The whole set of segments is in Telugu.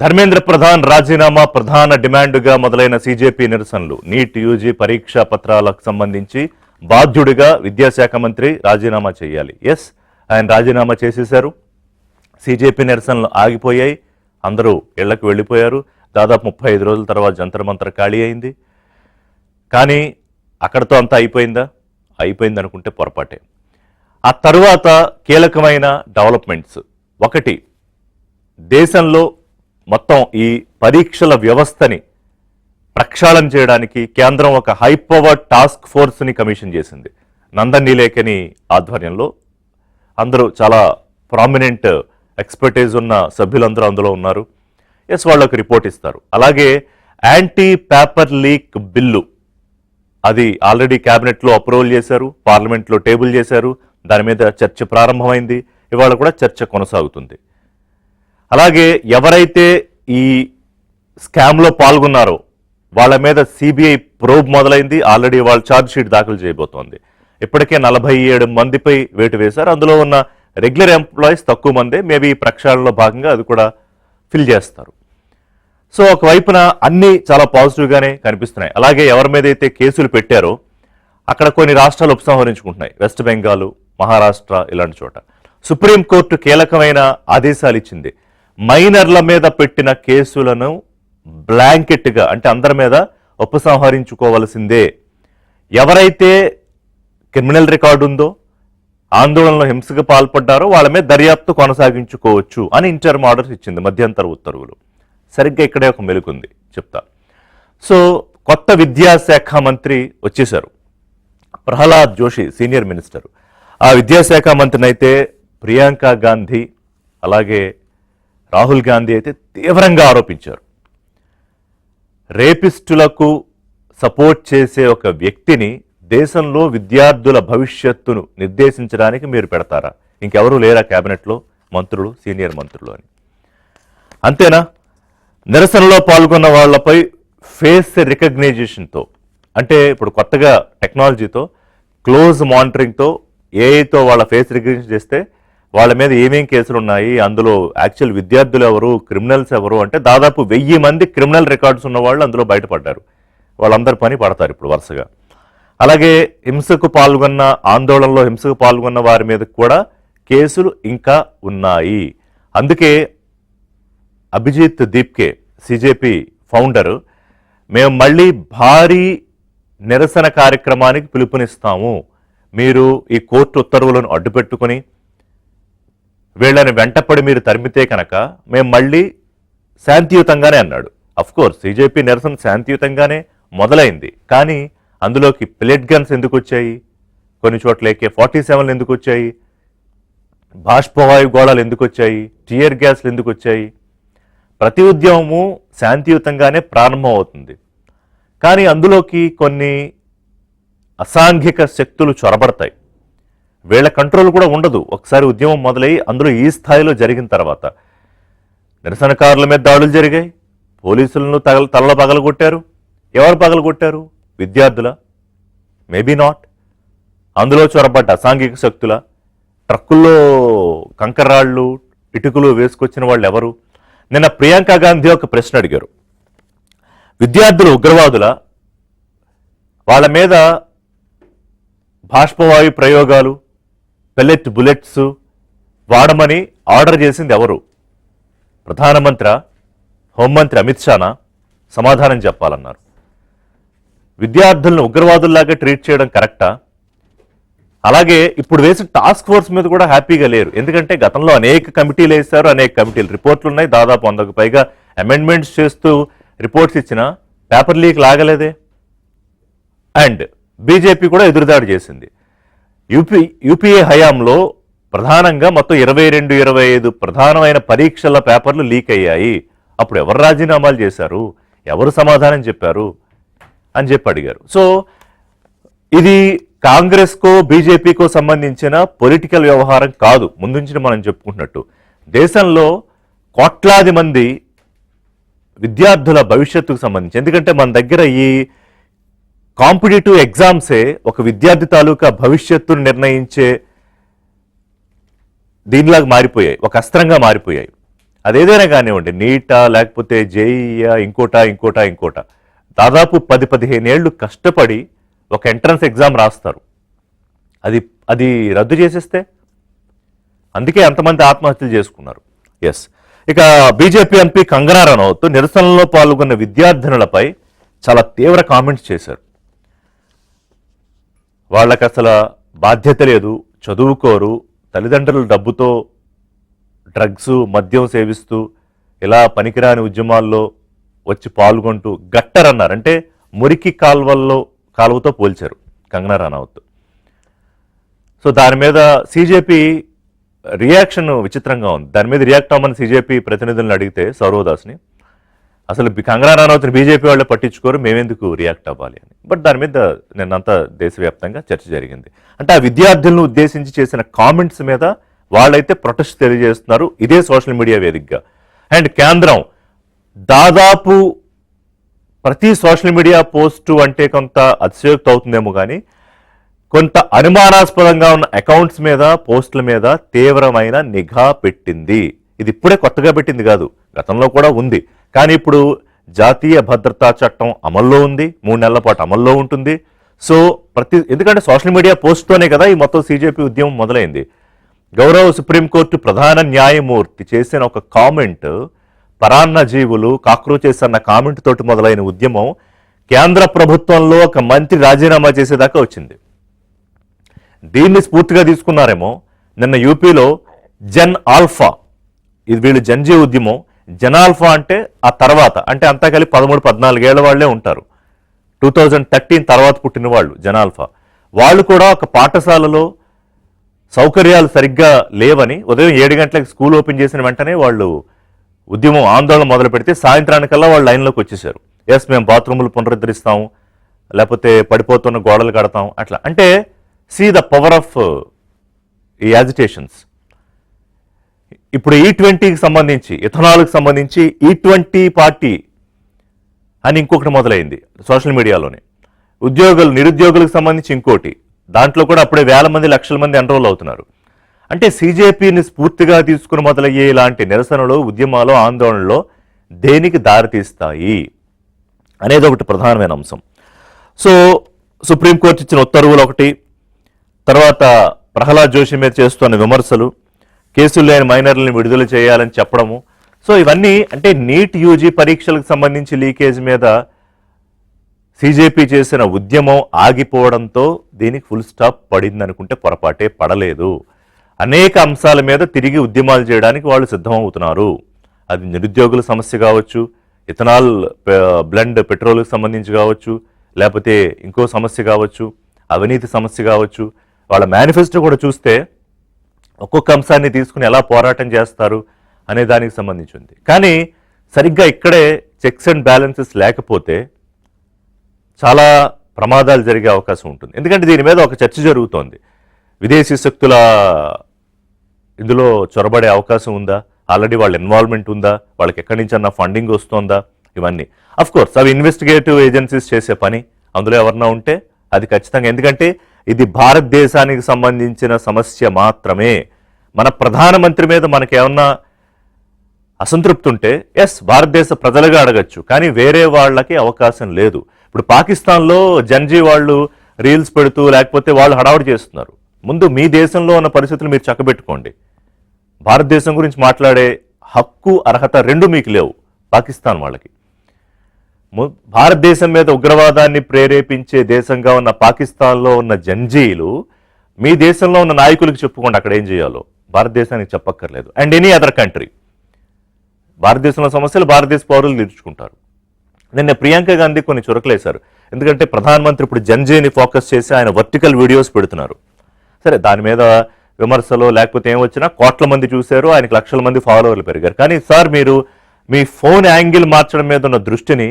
ధర్మేంద్ర ప్రధాన్ రాజీనామా ప్రధాన డిమాండ్గా మొదలైన సీజేపీ నిరసనలు. నీట్ యూజీ పరీక్షా పత్రాలకు సంబంధించి బాధ్యుడిగా విద్యాశాఖ మంత్రి రాజీనామా చేయాలి. ఎస్, ఆయన రాజీనామా చేసేశారు. సీజేపీ నిరసనలు ఆగిపోయాయి. అందరూ ఇళ్లకు వెళ్ళిపోయారు. దాదాపు 35 రోజుల తర్వాత జంతర్ మంతర్ ఖాళీ అయింది. కానీ అక్కడతో అంతా అయిపోయిందా? అయిపోయింది అనుకుంటే పొరపాటే. ఆ తరువాత కీలకమైన డెవలప్మెంట్స్. ఒకటి, దేశంలో మొత్తం ఈ పరీక్షల వ్యవస్థని ప్రక్షాళన చేయడానికి కేంద్రం ఒక హై పవర్ టాస్క్ ఫోర్స్ని కమిషన్ చేసింది. నందన్ నీలేకని ఆధ్వర్యంలో. అందరూ చాలా ప్రామినెంట్ ఎక్స్పర్టైజ్ ఉన్న సభ్యులందరూ అందులో ఉన్నారు. ఎస్, వాళ్ళకి రిపోర్ట్ ఇస్తారు. అలాగే యాంటీ పేపర్ లీక్ బిల్లు, అది ఆల్రెడీ క్యాబినెట్లో అప్రూవల్ చేశారు, పార్లమెంట్లో టేబుల్ చేశారు. దాని మీద చర్చ ప్రారంభమైంది. ఇవాళ కూడా చర్చ కొనసాగుతుంది. అలాగే ఎవరైతే ఈ స్కామ్లో పాల్గొన్నారో వాళ్ళ మీద సిబిఐ ప్రోబ్ మొదలైంది. ఆల్రెడీ వాళ్ళు ఛార్జ్ షీట్ దాఖలు చేయబోతోంది. ఇప్పటికే 47 మందిపై వేటు వేశారు. అందులో ఉన్న రెగ్యులర్ ఎంప్లాయీస్ తక్కువ మందే. మేబీ ఈ ప్రక్షాళనలో భాగంగా అది కూడా ఫిల్ చేస్తారు. సో ఒకవైపున అన్నీ చాలా పాజిటివ్గానే కనిపిస్తున్నాయి. అలాగే ఎవరి మీద అయితే కేసులు పెట్టారో అక్కడ కొన్ని రాష్ట్రాలు ఉపసంహరించుకుంటున్నాయి. వెస్ట్ బెంగాల్, మహారాష్ట్ర ఇలాంటి చోట. సుప్రీంకోర్టు కీలకమైన ఆదేశాలు ఇచ్చింది. మైనర్ల మీద పెట్టిన కేసులను బ్లాంకెట్గా, అంటే అందరి మీద ఉపసంహరించుకోవలసిందే. ఎవరైతే క్రిమినల్ రికార్డు ఉందో, ఆందోళనలో హింసకు పాల్పడ్డారో వాళ్ళ మీద దర్యాప్తు కొనసాగించుకోవచ్చు అని ఇంటర్మ్ ఆర్డర్స్ ఇచ్చింది, మధ్యంతర ఉత్తర్వులు. సరిగ్గా ఇక్కడే ఒక మెలుకుంది, చెప్తా. సో కొత్త విద్యాశాఖ మంత్రి వచ్చేశారు, ప్రహ్లాద్ జోషి, సీనియర్ మినిస్టర్. ఆ విద్యాశాఖ మంత్రిని అయితే ప్రియాంక గాంధీ అలాగే రాహుల్ గాంధీ అయితే తీవ్రంగా ఆరోపించారు. రేపిస్టులకు సపోర్ట్ చేసే ఒక వ్యక్తిని దేశంలో విద్యార్థుల భవిష్యత్తును నిర్దేశించడానికి మీరు పెడతారా? ఇంకెవరూ లేరా క్యాబినెట్లో మంత్రులు, సీనియర్ మంత్రులు అని? అంతేనా? నిరసనలో పాల్గొన్న వాళ్లపై ఫేస్ రికగ్నైజేషన్తో, అంటే ఇప్పుడు కొత్తగా టెక్నాలజీతో క్లోజ్ మానిటరింగ్తో, ఏఐతో వాళ్ళ ఫేస్ రికగ్నిషన్ చేస్తే వాళ్ళ మీద ఏమేం కేసులు ఉన్నాయి, అందులో యాక్చువల్ విద్యార్థులు ఎవరు, క్రిమినల్స్ ఎవరు అంటే దాదాపు 1000 మంది క్రిమినల్ రికార్డ్స్ ఉన్న వాళ్ళు అందులో బయటపడ్డారు. వాళ్ళందరి పని పడతారు ఇప్పుడు వరుసగా. అలాగే హింసకు పాల్గొన్న, ఆందోళనలో హింసకు పాల్గొన్న వారి మీద కూడా కేసులు ఇంకా ఉన్నాయి. అందుకే అభిజిత్ దీప్కే, సిజేపీ ఫౌండర్, మేము మళ్ళీ భారీ నిరసన కార్యక్రమానికి పిలుపునిస్తాము. మీరు ఈ కోర్టు ఉత్తర్వులను అడ్డుపెట్టుకుని వీళ్ళని వెంటపడి మీరు తరిమితే కనుక మేము మళ్ళీ శాంతియుతంగానే అన్నాడు. అఫ్కోర్స్ సిజేపీ నిరసన శాంతియుతంగానే మొదలైంది. కానీ అందులోకి ప్లేట్ గన్స్ ఎందుకు వచ్చాయి? కొన్ని చోట్ల AK-47 ఎందుకు వచ్చాయి? బాష్పవాయు గోళాలు ఎందుకు వచ్చాయి? టియర్ గ్యాస్లు ఎందుకు వచ్చాయి? ప్రతి ఉద్యమము శాంతియుతంగానే ప్రారంభం అవుతుంది. కానీ అందులోకి కొన్ని అసాంఘిక శక్తులు చొరబడతాయి. వీళ్ళ కంట్రోల్ కూడా ఉండదు. ఒకసారి ఉద్యమం మొదలై అందులో ఈ స్థాయిలో జరిగిన తర్వాత నిరసనకారుల మీద దాడులు జరిగాయి. పోలీసులను తలలు పగలగొట్టారు. ఎవరు పగలగొట్టారు? విద్యార్థుల? Maybe not. అందులో చొరబడ్డ అసాంఘిక శక్తుల? ట్రక్కుల్లో కంకర్రాళ్ళు, ఇటుకలు వేసుకొచ్చిన వాళ్ళు ఎవరు? నిన్న ప్రియాంక గాంధీ ఒక ప్రశ్న అడిగారు. విద్యార్థులు ఉగ్రవాదుల? వాళ్ళ మీద బాష్పవాయు ప్రయోగాలు, పెల్లెట్ బుల్లెట్స్ వాడమని ఆర్డర్ చేసింది ఎవరు? ప్రధానమంత్రి, హోంమంత్రి అమిత్ షానా? సమాధానం చెప్పాలన్నారు. విద్యార్థులను ఉగ్రవాదుల్లాగా ట్రీట్ చేయడం కరెక్టా? అలాగే ఇప్పుడు వేసిన టాస్క్ ఫోర్స్ మీద కూడా హ్యాపీగా లేరు. ఎందుకంటే గతంలో అనేక కమిటీలు వేశారు, అనేక కమిటీలు, రిపోర్ట్లు ఉన్నాయి. దాదాపు 100కు పైగా అమెండ్మెంట్స్ చేస్తూ రిపోర్ట్స్ ఇచ్చినా పేపర్ లీక్ లాగలేదే. అండ్ బీజేపీ కూడా ఎదురుదాడి చేసింది. యూపీఏ హయాంలో ప్రధానంగా మొత్తం 22-25 ప్రధానమైన పరీక్షల పేపర్లు లీక్ అయ్యాయి. అప్పుడు ఎవరు రాజీనామాలు చేశారు, ఎవరు సమాధానం చెప్పారు అని చెప్పి అడిగారు. సో ఇది కాంగ్రెస్కో బీజేపీకో సంబంధించిన పొలిటికల్ వ్యవహారం కాదు. ముందుంచి మనం చెప్పుకుంటున్నట్టు దేశంలో కోట్లాది మంది విద్యార్థుల భవిష్యత్తుకు సంబంధించి, ఎందుకంటే మన దగ్గర ఈ కాంపిటేటివ్ ఎగ్జామ్సే ఒక విద్యార్థి తాలూకా భవిష్యత్తును నిర్ణయించే దీనిలాగా మారిపోయాయి, ఒక అస్త్రంగా మారిపోయాయి. అదేదైనా కానివ్వండి, నీటా లేకపోతే జేఈయా ఇంకోటా దాదాపు 10-15 ఏళ్ళు కష్టపడి ఒక ఎంట్రన్స్ ఎగ్జామ్ రాస్తారు. అది అది రద్దు చేసేస్తే అందుకే అంతమంది ఆత్మహత్యలు చేసుకున్నారు. ఎస్. ఇక బీజేపీ ఎంపీ కంగనా రనౌత్ నిరసనలో పాల్గొన్న విద్యార్థినులపై చాలా తీవ్ర కామెంట్స్ చేశారు. వాళ్ళకి అసలు బాధ్యత లేదు, చదువుకోరు, తల్లిదండ్రుల డబ్బుతో డ్రగ్స్ మద్యం సేవిస్తూ ఇలా పనికిరాని ఉద్యమాల్లో వచ్చి పాల్గొంటూ గట్టర్ అన్నారు. అంటే మురికి కాలువతో పోల్చారు కంగనా రనౌత్. సో దాని మీద సీజేపీ రియాక్షన్ విచిత్రంగా ఉంది. దాని మీద రియాక్ట్ అవ్వమని సీజేపీ ప్రతినిధులను అడిగితే సౌరవదాస్ని, అసలు కంగనా రనౌత్ని బీజేపీ వాళ్ళే పట్టించుకోరు, మేమెందుకు రియాక్ట్ అవ్వాలి అని. బట్ దాని మీద నిన్నంతా దేశవ్యాప్తంగా చర్చ జరిగింది. అంటే ఆ విద్యార్థులను ఉద్దేశించి చేసిన కామెంట్స్ మీద వాళ్ళైతే ప్రొటెస్ట్ తెలియజేస్తున్నారు ఇదే సోషల్ మీడియా వేదికగా. అండ్ కేంద్రం దాదాపు ప్రతి సోషల్ మీడియా పోస్టు అంటే కొంత అతిశయోక్తి అవుతుందేమో కానీ కొంత అనుమానాస్పదంగా ఉన్న అకౌంట్స్ మీద, పోస్టుల మీద తీవ్రమైన నిఘా పెట్టింది. ఇది ఇప్పుడే కొత్తగా పెట్టింది కాదు, గతంలో కూడా ఉంది. కానీ ఇప్పుడు జాతీయ భద్రతా చట్టం అమల్లో ఉంది, 3 నెలల పాటు అమల్లో ఉంటుంది. సో ఎందుకంటే సోషల్ మీడియా పోస్ట్తోనే కదా ఈ మొత్తం సీజేపీ ఉద్యమం మొదలైంది. గౌరవ సుప్రీంకోర్టు ప్రధాన న్యాయమూర్తి చేసిన ఒక కామెంట్, పరాన్న జీవులు కాక్రోచెస్ అన్న కామెంట్ తోటి మొదలైన ఉద్యమం కేంద్ర ప్రభుత్వంలో ఒక మంత్రి రాజీనామా చేసేదాకా వచ్చింది. దీన్ని స్ఫూర్తిగా తీసుకున్నారేమో. నిన్న యూపీలో జన్ ఆల్ఫా, ఇది వీళ్ళు జన్జీ ఉద్యమం, జన్ ఆల్ఫా అంటే ఆ తర్వాత, అంటే అంతా కలిపి 13-14 ఏళ్ల వాళ్లే ఉంటారు. 2013 తర్వాత పుట్టిన వాళ్ళు జనాల్ఫా. వాళ్ళు కూడా ఒక పాఠశాలలో సౌకర్యాలు సరిగ్గా లేవని ఉదయం 7 గంటలకు స్కూల్ ఓపెన్ చేసిన వెంటనే వాళ్ళు ఉద్యమం ఆందోళన మొదలు పెడితే సాయంత్రానికల్లా వాళ్ళు లైన్లోకి వచ్చేసారు. ఎస్, మేము బాత్రూములు పునరుద్ధరిస్తాం, లేకపోతే పడిపోతున్న గోడలు కడతాం, అట్లా. అంటే సీ ద పవర్ ఆఫ్ ఈ యాజిటేషన్స్. ఇప్పుడు E20కి సంబంధించి, ఇథనాల్కి సంబంధించి E20 పార్టీ అని ఇంకొకటి మొదలైంది సోషల్ మీడియాలోనే. నిరుద్యోగులకు సంబంధించి ఇంకోటి, దాంట్లో కూడా అప్పుడే వేల మంది, లక్షల మంది ఎన్రోల్ అవుతున్నారు. అంటే సీజేపీని స్ఫూర్తిగా తీసుకుని మొదలయ్యే ఇలాంటి నిరసనలు, ఉద్యమాలు, ఆందోళనలో దేనికి దారితీస్తాయి అనేది ఒకటి ప్రధానమైన అంశం. సో సుప్రీంకోర్టు ఇచ్చిన ఉత్తర్వులు ఒకటి, తర్వాత ప్రహ్లాద్ జోషి మీద చేస్తున్న విమర్శలు, కేసులు లేని మైనర్లను విడుదల చేయాలని చెప్పడము. సో ఇవన్నీ అంటే నీట్ యూజీ పరీక్షలకు సంబంధించి లీకేజ్ మీద సీజేపీ చేసిన ఉద్యమం ఆగిపోవడంతో దీనికి ఫుల్ స్టాప్ పడింది అనుకుంటే పొరపాటే పడలేదు. అనేక అంశాల మీద తిరిగి ఉద్యమాలు చేయడానికి వాళ్ళు సిద్ధమవుతున్నారు. అది నిరుద్యోగుల సమస్య కావచ్చు, ఇథనాల్ బ్లెండ్ పెట్రోల్కి సంబంధించి కావచ్చు, లేకపోతే ఇంకో సమస్య కావచ్చు, అవినీతి సమస్య కావచ్చు. వాళ్ళ మేనిఫెస్టో కూడా చూస్తే ఒక్కొక్క అంశాన్ని తీసుకుని ఎలా పోరాటం చేస్తారు అనే దానికి సంబంధించి ఉంది. కానీ సరిగ్గా ఇక్కడే చెక్స్ అండ్ బ్యాలెన్సెస్ లేకపోతే చాలా ప్రమాదాలు జరిగే అవకాశం ఉంటుంది. ఎందుకంటే దీని మీద ఒక చర్చ జరుగుతోంది. విదేశీ శక్తుల ఇందులో చొరబడే అవకాశం ఉందా, ఆల్రెడీ వాళ్ళ ఇన్వాల్వ్మెంట్ ఉందా, వాళ్ళకి ఎక్కడి నుంచి అన్న ఫండింగ్ వస్తుందా, ఇవన్నీ అఫ్ కోర్స్ అవి ఇన్వెస్టిగేటివ్ ఏజెన్సీస్ చేసే పని. అందులో ఎవరన్నా ఉంటే అది ఖచ్చితంగా, ఎందుకంటే ఇది భారతదేశానికి సంబంధించిన సమస్య మాత్రమే. మన ప్రధానమంత్రి మీద మనకేమన్నా అసంతృప్తి ఉంటే ఎస్, భారతదేశ ప్రజలుగా అడగచ్చు, కానీ వేరే వాళ్ళకి అవకాశం లేదు. ఇప్పుడు పాకిస్తాన్లో జన్జీ వాళ్ళు రీల్స్ పెడుతూ లేకపోతే వాళ్ళు హడావుడి చేస్తున్నారు. ముందు మీ దేశంలో ఉన్న పరిస్థితులు మీరు చక్కబెట్టుకోండి. భారతదేశం గురించి మాట్లాడే హక్కు, అర్హత రెండు మీకు లేవు పాకిస్తాన్ వాళ్ళకి. భారతదేశం మీద ఉగ్రవాదాన్ని ప్రేరేపించే దేశంగా ఉన్న పాకిస్తాన్లో ఉన్న జంజీలు మీ దేశంలో ఉన్న నాయకులకు చెప్పుకోండి అక్కడ ఏం చేయాలో, భారతదేశానికి చెప్పక్కర్లేదు. అండ్ ఎనీ అదర్ కంట్రీ, భారతదేశంలో సమస్యలు భారతదేశ పౌరులు తీర్చుకుంటారు. నిన్న ప్రియాంక గాంధీ కొన్ని చురకలేశారు. ఎందుకంటే ప్రధానమంత్రి ఇప్పుడు జంజీని ఫోకస్ చేసి ఆయన వర్టికల్ వీడియోస్ పెడుతున్నారు. సరే, దాని మీద విమర్శలు లేకపోతే ఏమొచ్చినా కోట్ల మంది చూశారు, ఆయనకి లక్షల మంది ఫాలోవర్లు పెరిగారు. కానీ సార్, మీరు మీ ఫోన్ యాంగిల్ మార్చడం మీద ఉన్న దృష్టిని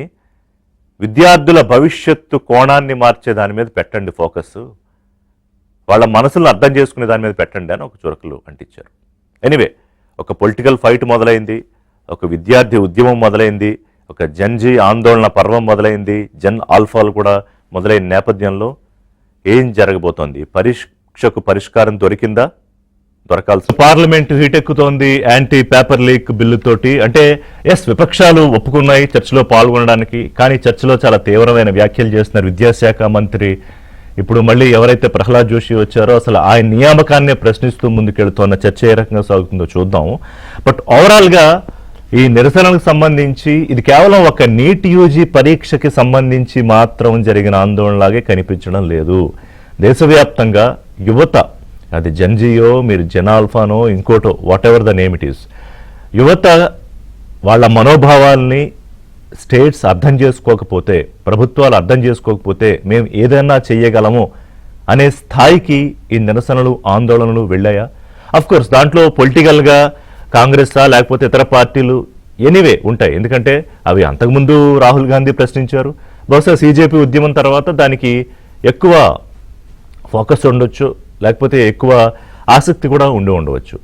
విద్యార్థుల భవిష్యత్తు కోణాన్ని మార్చే దాని మీద పెట్టండి ఫోకస్, వాళ్ళ మనసులను అర్థం చేసుకునే దాని మీద పెట్టండి అని ఒక చురకలు అంటించారు. ఎనీవే, ఒక పొలిటికల్ ఫైట్ మొదలైంది, ఒక విద్యార్థి ఉద్యమం మొదలైంది, ఒక జన్జీ ఆందోళన పర్వం మొదలైంది, జన్ ఆల్ఫాలు కూడా మొదలైన నేపథ్యంలో ఏం జరగబోతోంది? పరీక్షకు పరిష్కారం దొరికిందా? దొరకాల్సి పార్లమెంట్ హీటెక్కుతోంది యాంటీ పేపర్ లీక్ బిల్లుతోటి. అంటే ఎస్, విపక్షాలు ఒప్పుకున్నాయి చర్చలో పాల్గొనడానికి, కానీ చర్చలో చాలా తీవ్రమైన వ్యాఖ్యలు చేస్తున్నారు విద్యాశాఖ మంత్రి. ఇప్పుడు మళ్ళీ ఎవరైతే ప్రహ్లాద్ జోషి వచ్చారో అసలు ఆయన నియామకాన్నే ప్రశ్నిస్తూ ముందుకెళ్తున్న చర్చ ఏ రకంగా సాగుతుందో చూద్దాము. బట్ ఓవరాల్ గా ఈ నిరసనలకు సంబంధించి ఇది కేవలం ఒక నీట్ యూజీ పరీక్షకి సంబంధించి మాత్రం జరిగిన ఆందోళనలాగే కనిపించడం లేదు. దేశవ్యాప్తంగా యువత, అది జన్జియో, మీరు జనాల్ఫానో, ఇంకోటో, whatever the name it is, యువత వాళ్ళ మనోభావాల్ని స్టేట్స్ అర్థం చేసుకోకపోతే, ప్రభుత్వాలు అర్థం చేసుకోకపోతే మేము ఏదైనా చెయ్యగలము అనే స్థాయికి ఈ నిరసనలు, ఆందోళనలు వెళ్ళాయా? అఫ్ కోర్స్ దాంట్లో పొలిటికల్గా కాంగ్రెసా లేకపోతే ఇతర పార్టీలు ఎనీవే ఉంటాయి, ఎందుకంటే అవి అంతకుముందు రాహుల్ గాంధీ ప్రశ్నించారు. బహుశా సిజేపీ ఉద్యమం తర్వాత దానికి ఎక్కువ ఫోకస్ ఉండొచ్చు, లేకపోతే ఎక్కువ ఆసక్తి కూడా ఉండవచ్చు.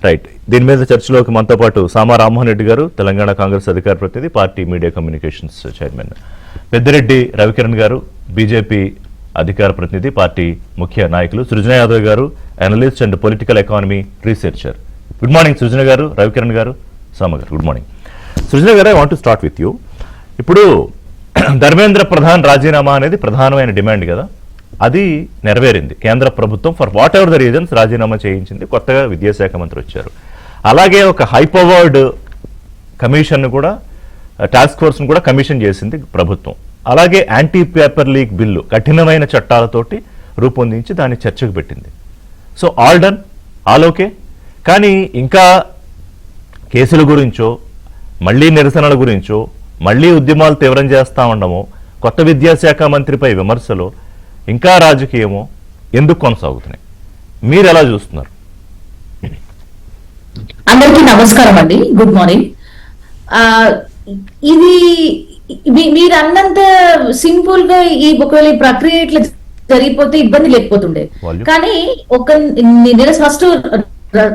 రైట్, దీని మీద చర్చలోకి మనతో పాటు సామా రామ్మోహన్ రెడ్డి గారు, తెలంగాణ కాంగ్రెస్ అధికార ప్రతినిధి, party media communications chairman, Peddireddy Ravikiran గారు, బీజేపీ అధికార ప్రతినిధి, పార్టీ ముఖ్య నాయకులు, Srujana Yadav garu, analyst and political economy researcher. Good morning Srujana garu, Ravikiran garu, Sama garu. Good morning. Srujana garu, I want to start with you. ఇప్పుడు ధర్మేంద్ర ప్రధాన్ రాజీనామా అనేది ప్రధానమైన డిమాండ్ కదా, అది నెరవేరింది. కేంద్ర ప్రభుత్వం for what ever the reasons రాజీనామా చేయించింది. కొత్తగా విద్యాశాఖ మంత్రి వచ్చారు. అలాగే ఒక హై పవర్డ్ కమిషన్ కూడా, టాస్క్ ఫోర్స్ను కూడా కమిషన్ చేసింది ప్రభుత్వం. అలాగే యాంటీ పేపర్ లీక్ బిల్లు కఠినమైన చట్టాలతోటి రూపొందించి దాన్ని చర్చకు పెట్టింది. So all done, all okay. కానీ ఇంకా కేసుల గురించో, మళ్లీ నిరసనల గురించో, మళ్లీ ఉద్యమాలు తీవ్రం చేస్తా ఉండమో, కొత్త విద్యాశాఖ మంత్రిపై విమర్శలు, ఇంకా రాజకీయమో ఎందుకు కొనసాగుతున్నాయి? మీరు ఎలా చూస్తున్నారు? అందరికీ నమస్కారం అండి, గుడ్ మార్నింగ్. ఇది మీరు అన్నంత సింపుల్ గా ఈ ఒకవేళ ఈ ప్రక్రియ ఇట్లా జరిగిపోతే ఇబ్బంది లేకపోతుండే. కానీ ఫస్ట్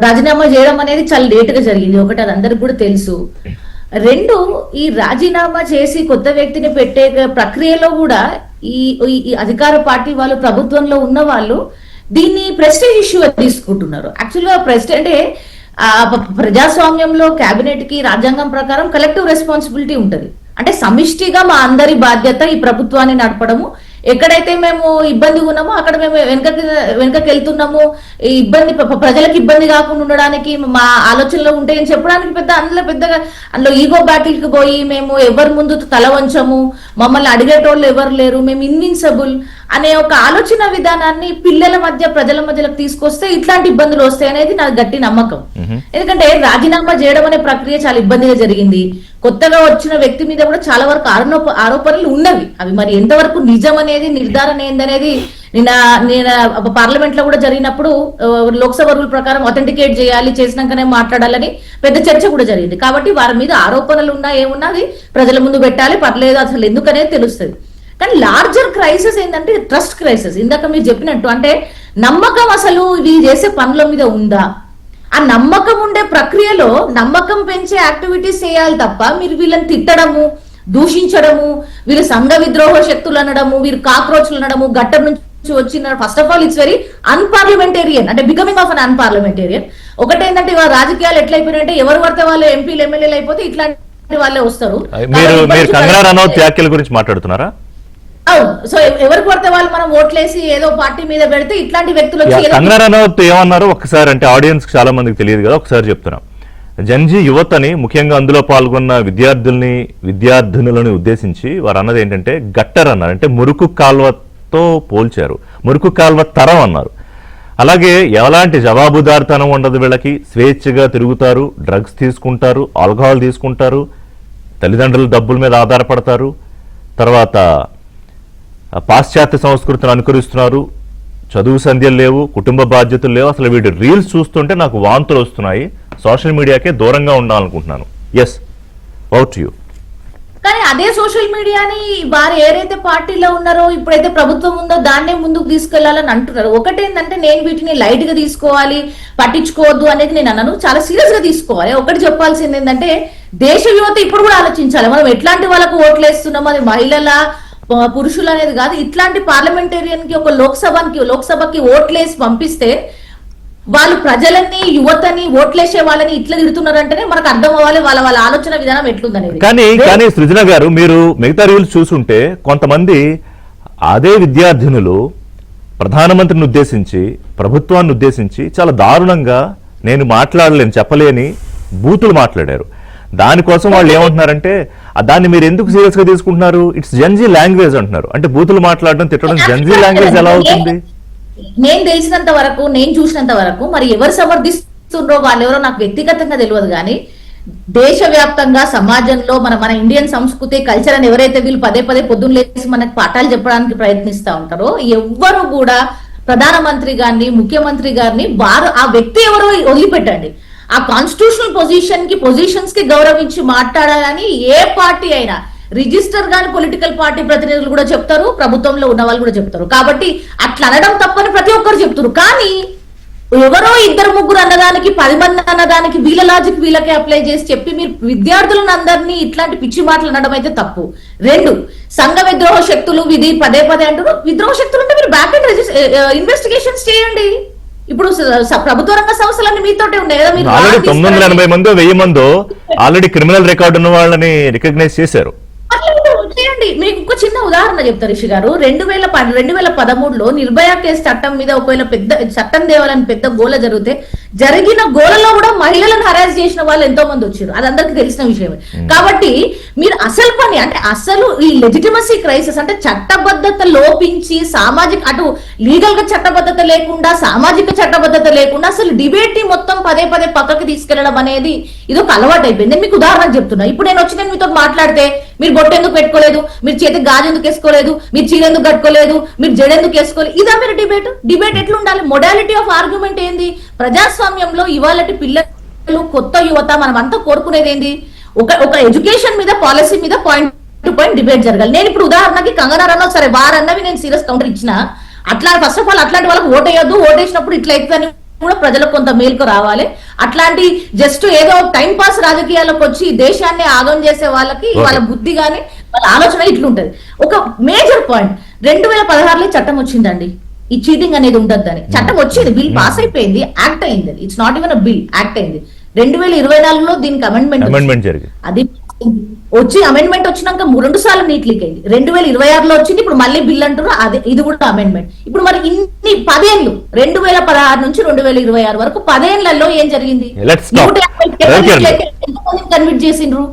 రాజీనామా చేయడం అనేది చాలా లేట్ గా జరిగింది. ఒకటి, అది అందరికి కూడా తెలుసు. రెండు, ఈ రాజీనామా చేసి కొత్త వ్యక్తిని పెట్టే ప్రక్రియలో కూడా ఈ అధికార పార్టీ వాళ్ళు, ప్రభుత్వంలో ఉన్న వాళ్ళు దీన్ని ప్రెస్టేజ్ ఇష్యూ తీసుకుంటున్నారు. యాక్చువల్గా ప్రెస్టేజ్ అంటే ప్రజాస్వామ్యంలో కేబినెట్ కి రాజ్యాంగం ప్రకారం కలెక్టివ్ రెస్పాన్సిబిలిటీ ఉంటది. అంటే సమిష్టిగా మా అందరి బాధ్యత ఈ ప్రభుత్వాన్ని నడపడము. ఎక్కడైతే మేము ఇబ్బంది ఉన్నామో అక్కడ మేము వెనకకి వెళ్తున్నాము, ఈ ఇబ్బంది ప్రజలకు ఇబ్బంది కాకుండా ఉండడానికి మా ఆలోచనలో ఉంటాయని చెప్పడానికి అందులో ఈగో బ్యాటిల్ కి పోయి మేము ఎవరి ముందు తల వంచము, మమ్మల్ని అడిగేటోళ్ళు ఎవరు లేరు, మేము ఇన్విన్సిబుల్ అనే ఒక ఆలోచన విధానాన్ని పిల్లల మధ్య, ప్రజల మధ్యలోకి తీసుకొస్తే ఇట్లాంటి ఇబ్బందులు వస్తాయి అనేది నాకు గట్టి నమ్మకం. ఎందుకంటే రాజీనామా చేయడం అనే ప్రక్రియ చాలా ఇబ్బందిగా జరిగింది. కొత్తగా వచ్చిన వ్యక్తి మీద కూడా చాలా వరకు ఆరోపణలు ఉన్నవి. అవి మరి ఎంతవరకు నిజం అనేది, నిర్ధారణ ఏందనేది నేను పార్లమెంట్ లో కూడా జరిగినప్పుడు లోక్సభ రూల్ ప్రకారం అథెంటికేట్ చేయాలి, చేసినాకనే మాట్లాడాలని పెద్ద చర్చ కూడా జరిగింది. కాబట్టి వారి మీద ఆరోపణలు ఉన్నా ఏమున్నది ప్రజల ముందు పెట్టాలి, పర్లేదు అసలు ఎందుకనేది తెలుస్తుంది. కానీ లార్జర్ క్రైసిస్ ఏంటంటే ట్రస్ట్ క్రైసిస్. ఇందాక మీరు చెప్పినట్టు, అంటే నమ్మకం అసలు ఇది చేసే పనుల మీద ఉందా? ఆ నమ్మకం ఉండే ప్రక్రియలో నమ్మకం పెంచే యాక్టివిటీస్ చేయాలి తప్ప మీరు వీళ్ళని తిట్టడము, దూషించడము, వీళ్ళు సంఘ విద్రోహ శక్తులు అనడము, వీరు కాక్రోచ్లు అనడము, గట్టం నుంచి వచ్చిన, first of all it's very unparliamentary, అంటే బికమింగ్ ఆఫ్ అన్ అన్పార్లమెంటేరియన్. ఒకటేంటంటే ఇవాళ రాజకీయాలు ఎట్లా అయిపోయినాయంటే ఎవరు పడితే వాళ్ళు ఎంపీలు, ఎమ్మెల్యేలు అయిపోతే ఇట్లాంటి వాళ్ళే వస్తారు. గురించి మాట్లాడుతున్నారా? అవును. సో ఎవరికి పడితే వాళ్ళు మనం ఓట్లేసి ఏదో పార్టీ మీద పెడితే ఇట్లాంటి వ్యక్తులు కంగనా రనౌత్ ఏమన్నారు ఒకసారి, అంటే ఆడియన్స్ చాలా మందికి తెలియదు కదా, ఒకసారి చెప్తున్నాం. జన్జీ యువతని, ముఖ్యంగా అందులో పాల్గొన్న విద్యార్థినులని ఉద్దేశించి వారు అన్నది ఏంటంటే గట్టర్ అన్నారు, అంటే మురుకు కాల్వతో పోల్చారు, మురుకు కాల్వ తరం అన్నారు. అలాగే ఎలాంటి జవాబుదారితనం ఉండదు వీళ్ళకి, స్వేచ్ఛగా తిరుగుతారు, డ్రగ్స్ తీసుకుంటారు, ఆల్కహాల్ తీసుకుంటారు, తల్లిదండ్రుల డబ్బుల మీద ఆధారపడతారు, తర్వాత పాశ్చాత్య సంస్కృతిని అనుకరిస్తున్నారు, చదువు సంధ్యలు లేవు, కుటుంబ బాధ్యతలు లేవు. అసలు వీడి రీల్స్ చూస్తుంటే నాకు వాంతులు వస్తున్నాయి, సోషల్ మీడియాకే దూరంగా ఉండాలనుకుంటున్నాను. Yes, out you. కానీ అదే సోషల్ మీడియాని వారు ఏదైతే పార్టీలో ఉన్నారో, ఇప్పుడైతే ప్రభుత్వం ఉందో దాన్నే ముందుకు తీసుకెళ్లాలని అంటున్నారు. ఒకటేంటంటే నేను వీటిని లైట్ గా తీసుకోవాలి, పట్టించుకోవద్దు అనేది నేను అన్నాను, చాలా సీరియస్ గా తీసుకోవాలి. ఒకటి చెప్పాల్సింది ఏంటంటే దేశ యువత ఇప్పుడు కూడా ఆలోచించాలి, మనం ఎట్లాంటి వాళ్ళకు ఓట్లు వేస్తున్నాం, అది మహిళల పురుషులు అనేది కాదు. ఇట్లాంటి పార్లమెంటేరియన్ కి ఒక లోక్సభకి ఓట్లేసి పంపిస్తే వాళ్ళు ప్రజలని యువతని ఓట్లేసే వాళ్ళని ఇట్లా తిడుతున్నారంటేనే మనకు అర్థం అవ్వాలి వాళ్ళ ఆలోచన విధానం ఎట్లుందనేది. కానీ సృజన గారు, మీరు మిగతా రీల్స్ చూసుంటే కొంతమంది అదే విద్యార్థినులు ప్రధానమంత్రిని ఉద్దేశించి, ప్రభుత్వాన్ని ఉద్దేశించి చాలా దారుణంగా నేను మాట్లాడలేను, చెప్పలేని బూతులు మాట్లాడారు. దానికోసం వాళ్ళు ఏమంటున్నారంటే దాన్ని మీరు ఎందుకు సీరియస్ గా తీసుకుంటున్నారు, ఇట్స్ జెన్జీ లాంగ్వేజ్ అంటున్నారు. అంటే బూతులు మాట్లాడడం, తిట్టడం జెన్జీ లాంగ్వేజ్ ఎలా అవుతుంది? నేను తెలిసినంత వరకు, నేను చూసినంత వరకు, మరి ఎవరు సమర్థిస్తుండ్రో వాళ్ళెవరో నాకు వ్యక్తిగతంగా తెలియదు, కానీ దేశవ్యాప్తంగా సమాజంలో మన ఇండియన్ సంస్కృతి కల్చర్ అని ఎవరైతే వీళ్ళు పదే పొద్దున్న లేచి మనకు పాఠాలు చెప్పడానికి ప్రయత్నిస్తా ఉంటారో, ఎవ్వరు కూడా ప్రధానమంత్రి గారిని, ముఖ్యమంత్రి గారిని వారు ఆ వ్యక్తి ఎవరో వదిలిపెట్టండి, ఆ కాన్స్టిట్యూషనల్ పొజిషన్స్ కి గౌరవించి మాట్లాడాలని ఏ పార్టీ అయినా, రిజిస్టర్ గాని పొలిటికల్ పార్టీ ప్రతినిధులు కూడా చెప్తారు, ప్రభుత్వంలో ఉన్న వాళ్ళు కూడా చెప్తారు. కాబట్టి అట్లా అనడం తప్పని ప్రతి ఒక్కరు చెప్తారు. కానీ ఎవరో 2-3 అన్నదానికి 10 మంది అన్నదానికి వీళ్ళ లాజిక్ వీళ్ళకే అప్లై చేసి చెప్పి మీరు విద్యార్థులను అందరినీ ఇట్లాంటి పిచ్చి మాటలు అనడం అయితే తప్పు. 2, సంఘ విద్రోహ శక్తులు ఇది పదే అంటారు. విద్రోహ శక్తులు ఉంటే మీరు బ్యాక్ అండ్ ఇన్వెస్టిగేషన్స్ చేయండి. ఇప్పుడు ప్రభుత్వ రంగ సంస్థలన్నీ మీతోటే ఉన్నాయి కదా. మీరు 980 మందో 1000 మందో ఆల్రెడీ క్రిమినల్ రికార్డు ఉన్న వాళ్ళని రికగ్నైజ్ చేశారు. చేయండి. మీకు ఇంకో చిన్న ఉదాహరణ చెప్తారు రిషి గారు. 2013లో నిర్భయ కేసు చట్టం మీద ఒకవేళ పెద్ద చట్టం దేవాలని పెద్ద గోల జరిగిన గోలలో కూడా మహిళలను హరాస్ చేసిన వాళ్ళు ఎంతో మంది వచ్చారు. అది అందరికి తెలిసిన విషయమే. కాబట్టి మీరు అసలు పని అంటే అసలు ఈ లెజిటిమసీ క్రైసిస్ అంటే చట్టబద్ధత లోపించి సామాజిక అటు లీగల్ గా చట్టబద్ధత లేకుండా సామాజిక చట్టబద్ధత లేకుండా అసలు డిబేట్ ని మొత్తం పదే పక్కకి తీసుకెళ్లడం అనేది ఇది ఒక అలవాటు అయిపోయింది. నేను మీకు ఉదాహరణ చెప్తున్నా. ఇప్పుడు నేను వచ్చి మీతో మాట్లాడితే మీరు బొట్టు ఎందుకు పెట్టుకోలేదు, మీరు చేతికి గాజు ఎందుకు వేసుకోలేదు, మీరు చీర ఎందుకు కట్టుకోలేదు, మీరు జడ ఎందుకు వేసుకోలేదు, ఇదా మీరు డిబేట్ ఎట్లా ఉండాలి? మొడాలిటీ ఆఫ్ ఆర్గ్యుమెంట్ ఏంది? ప్రజాస్వామ్యంలో ఇవాళటి పిల్లలు, కొత్త యువత మనం అంతా కోరుకునేది ఏంది? ఒక ఎడ్యుకేషన్ మీద, పాలసీ మీద పాయింట్ టు పాయింట్ డిబేట్ జరగాలి. నేను ఇప్పుడు ఉదాహరణకి కంగనా రనౌత్ సరే వారన్నవి నేను సీరియస్ కౌంటర్ ఇచ్చిన, అట్లా ఫస్ట్ ఆఫ్ ఆల్ అట్లాంటి వాళ్ళకి ఓటేయొద్దు, ఓటేసినప్పుడు ఇట్లా అవుతుందని కూడా ప్రజలకు కొంత మేలుకు రావాలి. అట్లాంటి జస్ట్ ఏదో టైం పాస్ రాజకీయాలకు వచ్చి దేశాన్ని ఆగం చేసే వాళ్ళకి వాళ్ళ బుద్ధి గాని వాళ్ళ ఆలోచన ఇట్లుంటది. ఒక మేజర్ పాయింట్, 2016లో చట్టం వచ్చిందండి, ఈ చీటింగ్ అనేది ఉండద్దని చట్టం వచ్చింది, బిల్ పాస్ అయిపోయింది, యాక్ట్ అయింది. It's not even bill, act అయింది. 2024లో దీనికి అమెండ్మెంట్ జరిగింది. అది వచ్చి అమెండ్మెంట్ వచ్చినాక 2 సార్లు నీట్ లీక్ అయింది. 2026లో వచ్చింది, ఇప్పుడు మళ్ళీ బిల్ అంటారు, అదే ఇది కూడా అమెండ్మెంట్. ఇప్పుడు మరి ఇన్ని 10 ఏళ్ళు 2016 నుంచి 2026 వరకు 10 ఏళ్లలో ఏం జరిగింది? 150 కన్విట్ చేసిండ్రు.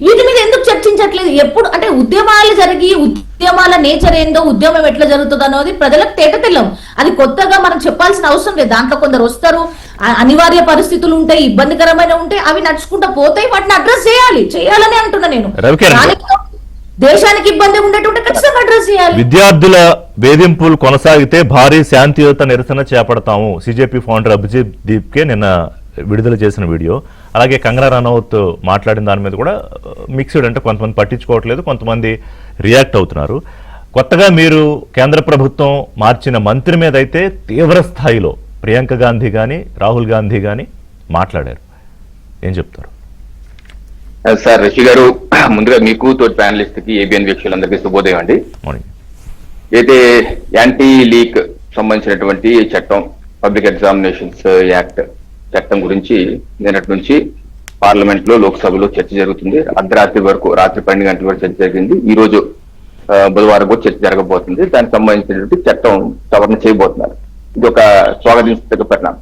వీటి మీద ఎందుకు చర్చించట్లేదు? ఎప్పుడు అంటే ఉద్యమాలు జరిగి ఉద్యమాల నేచర్ ఏందో, ఉద్యమం ఎట్లా జరుగుతుంది అన్నది ప్రజలకు తేటతెల్లం. అది కొత్తగా మనం చెప్పాల్సిన అవసరం లేదు. దాంట్లో కొందరు వస్తారు, అనివార్య పరిస్థితులు ఉంటాయి, ఇబ్బందికరమైన ఉంటాయి, అవి నడుచుకుంటూ పోతాయి, వాటిని అడ్రస్ చేయాలని అంటున్నా నేను. దేశానికి ఇబ్బంది ఉండేటువంటి ఖచ్చితంగా అడ్రస్ చేయాలి. విద్యార్థుల వేధింపులు కొనసాగితే భారీ శాంతియుత నిరసన చేపడతాము, సిజేపీ ఫౌండర్ అభిజిత్ దీప్కే నిన్న విడుదల చేసిన వీడియో. అలాగే కంగనా రనౌత్ మాట్లాడిన దాని మీద కూడా మిక్స్డ్, అంటే కొంతమంది పట్టించుకోవట్లేదు, కొంతమంది రియాక్ట్ అవుతున్నారు. కొత్తగా మీరు కేంద్ర ప్రభుత్వం మార్చిన మంత్రి మీద అయితే తీవ్ర స్థాయిలో ప్రియాంక గాంధీ కానీ రాహుల్ గాంధీ కానీ మాట్లాడారు. ఏం చెప్తారు సార్? రిషి గారు, ముందుగా మీకు తోటి ప్యానలిస్ట్ కి, ఏబిఎన్ వీక్షకులందరికీ శుభోదయం అండి. అయితే యాంటీ లీక్ సంబంధించినటువంటి చట్టం, పబ్లిక్ ఎగ్జామినేషన్స్ యాక్ట్ చట్టం గురించి నిన్నటి నుంచి పార్లమెంట్ లో, లోక్సభలో చర్చ జరుగుతుంది. అర్ధరాత్రి వరకు, రాత్రి 12 గంటల వరకు చర్చ జరిగింది. ఈ రోజు బుధవారం కూడా చర్చ జరగబోతుంది. దానికి సంబంధించినటువంటి చట్టం సవరణ చేయబోతున్నారు. ఇది ఒక స్వాగతించదగ్గ పరిణామం.